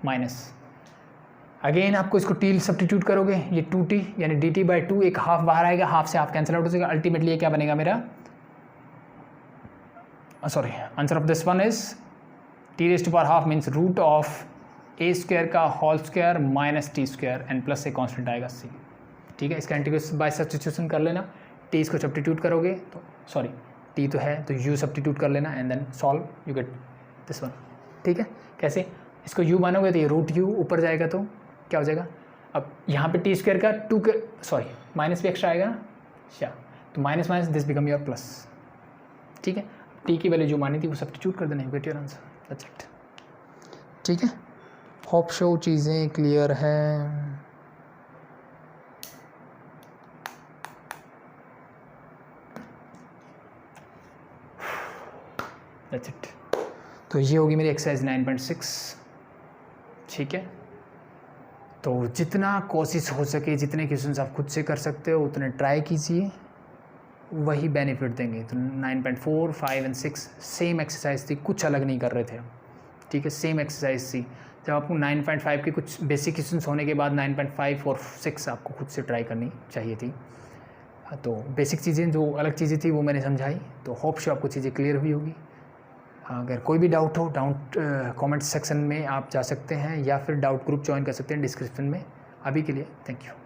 minus, again आपको इसको टी सब्स्टिट्यूट करोगे, ये 2t यानी dt/2, एक हाफ बाहर आएगा, हाफ से हाफ कैंसिल आउट हो जाएगा, अल्टीमेटली ये क्या बनेगा मेरा, sorry answer of this one is T rays to power half means root of a square का whole square minus t square and plus से कॉन्स्टेंट आएगा सी। ठीक है, इसका इंटीग्रेशन बाय सब्स्टिट्यूशन कर लेना, टी इसको सब्स्टिट्यूट करोगे तो सॉरी टी तो है तो यू सब्स्टिट्यूट कर लेना and then solve, you get this one. ठीक है, कैसे इसको यू मानोगे तो ये रूट यू ऊपर जाएगा तो क्या हो जाएगा, अब यहाँ पे टी स्क्वायर का 2 के सॉरी माइनस भी एक्स्ट्रा आएगा ना, अच्छा तो minus minus this become your plus. ठीक है, टी की वैल्यू जो मानी थी वो सब्स्टिट्यूट कर देना, you get your answer, that's it. ठीक है, होप शो चीज़ें क्लियर है। That's it. तो ये होगी मेरी एक्सरसाइज 9.6। ठीक है, तो जितना कोशिश हो सके, जितने क्वेश्चंस आप खुद से कर सकते हो उतने ट्राई कीजिए, वही बेनिफिट देंगे। तो 9.4, 5 और 6 सेम एक्सरसाइज थी, कुछ अलग नहीं कर रहे थे। ठीक है, सेम एक्सरसाइज थी। जब आपको 9.5 के कुछ बेसिक क्वेश्चंस होने के बाद 9.5 और 6 आपको खुद से ट्राई करनी चाहिए थी। तो बेसिक चीज़ें जो अलग चीज़ें थी वो मैंने समझाई, तो होप शो आपको चीज़ें क्लियर हुई होगी। अगर कोई भी डाउट हो, कमेंट सेक्शन में आप जा सकते हैं या फिर डाउट ग्रुप ज्वाइन कर सकते हैं डिस्क्रिप्शन में। अभी के लिए थैंक यू।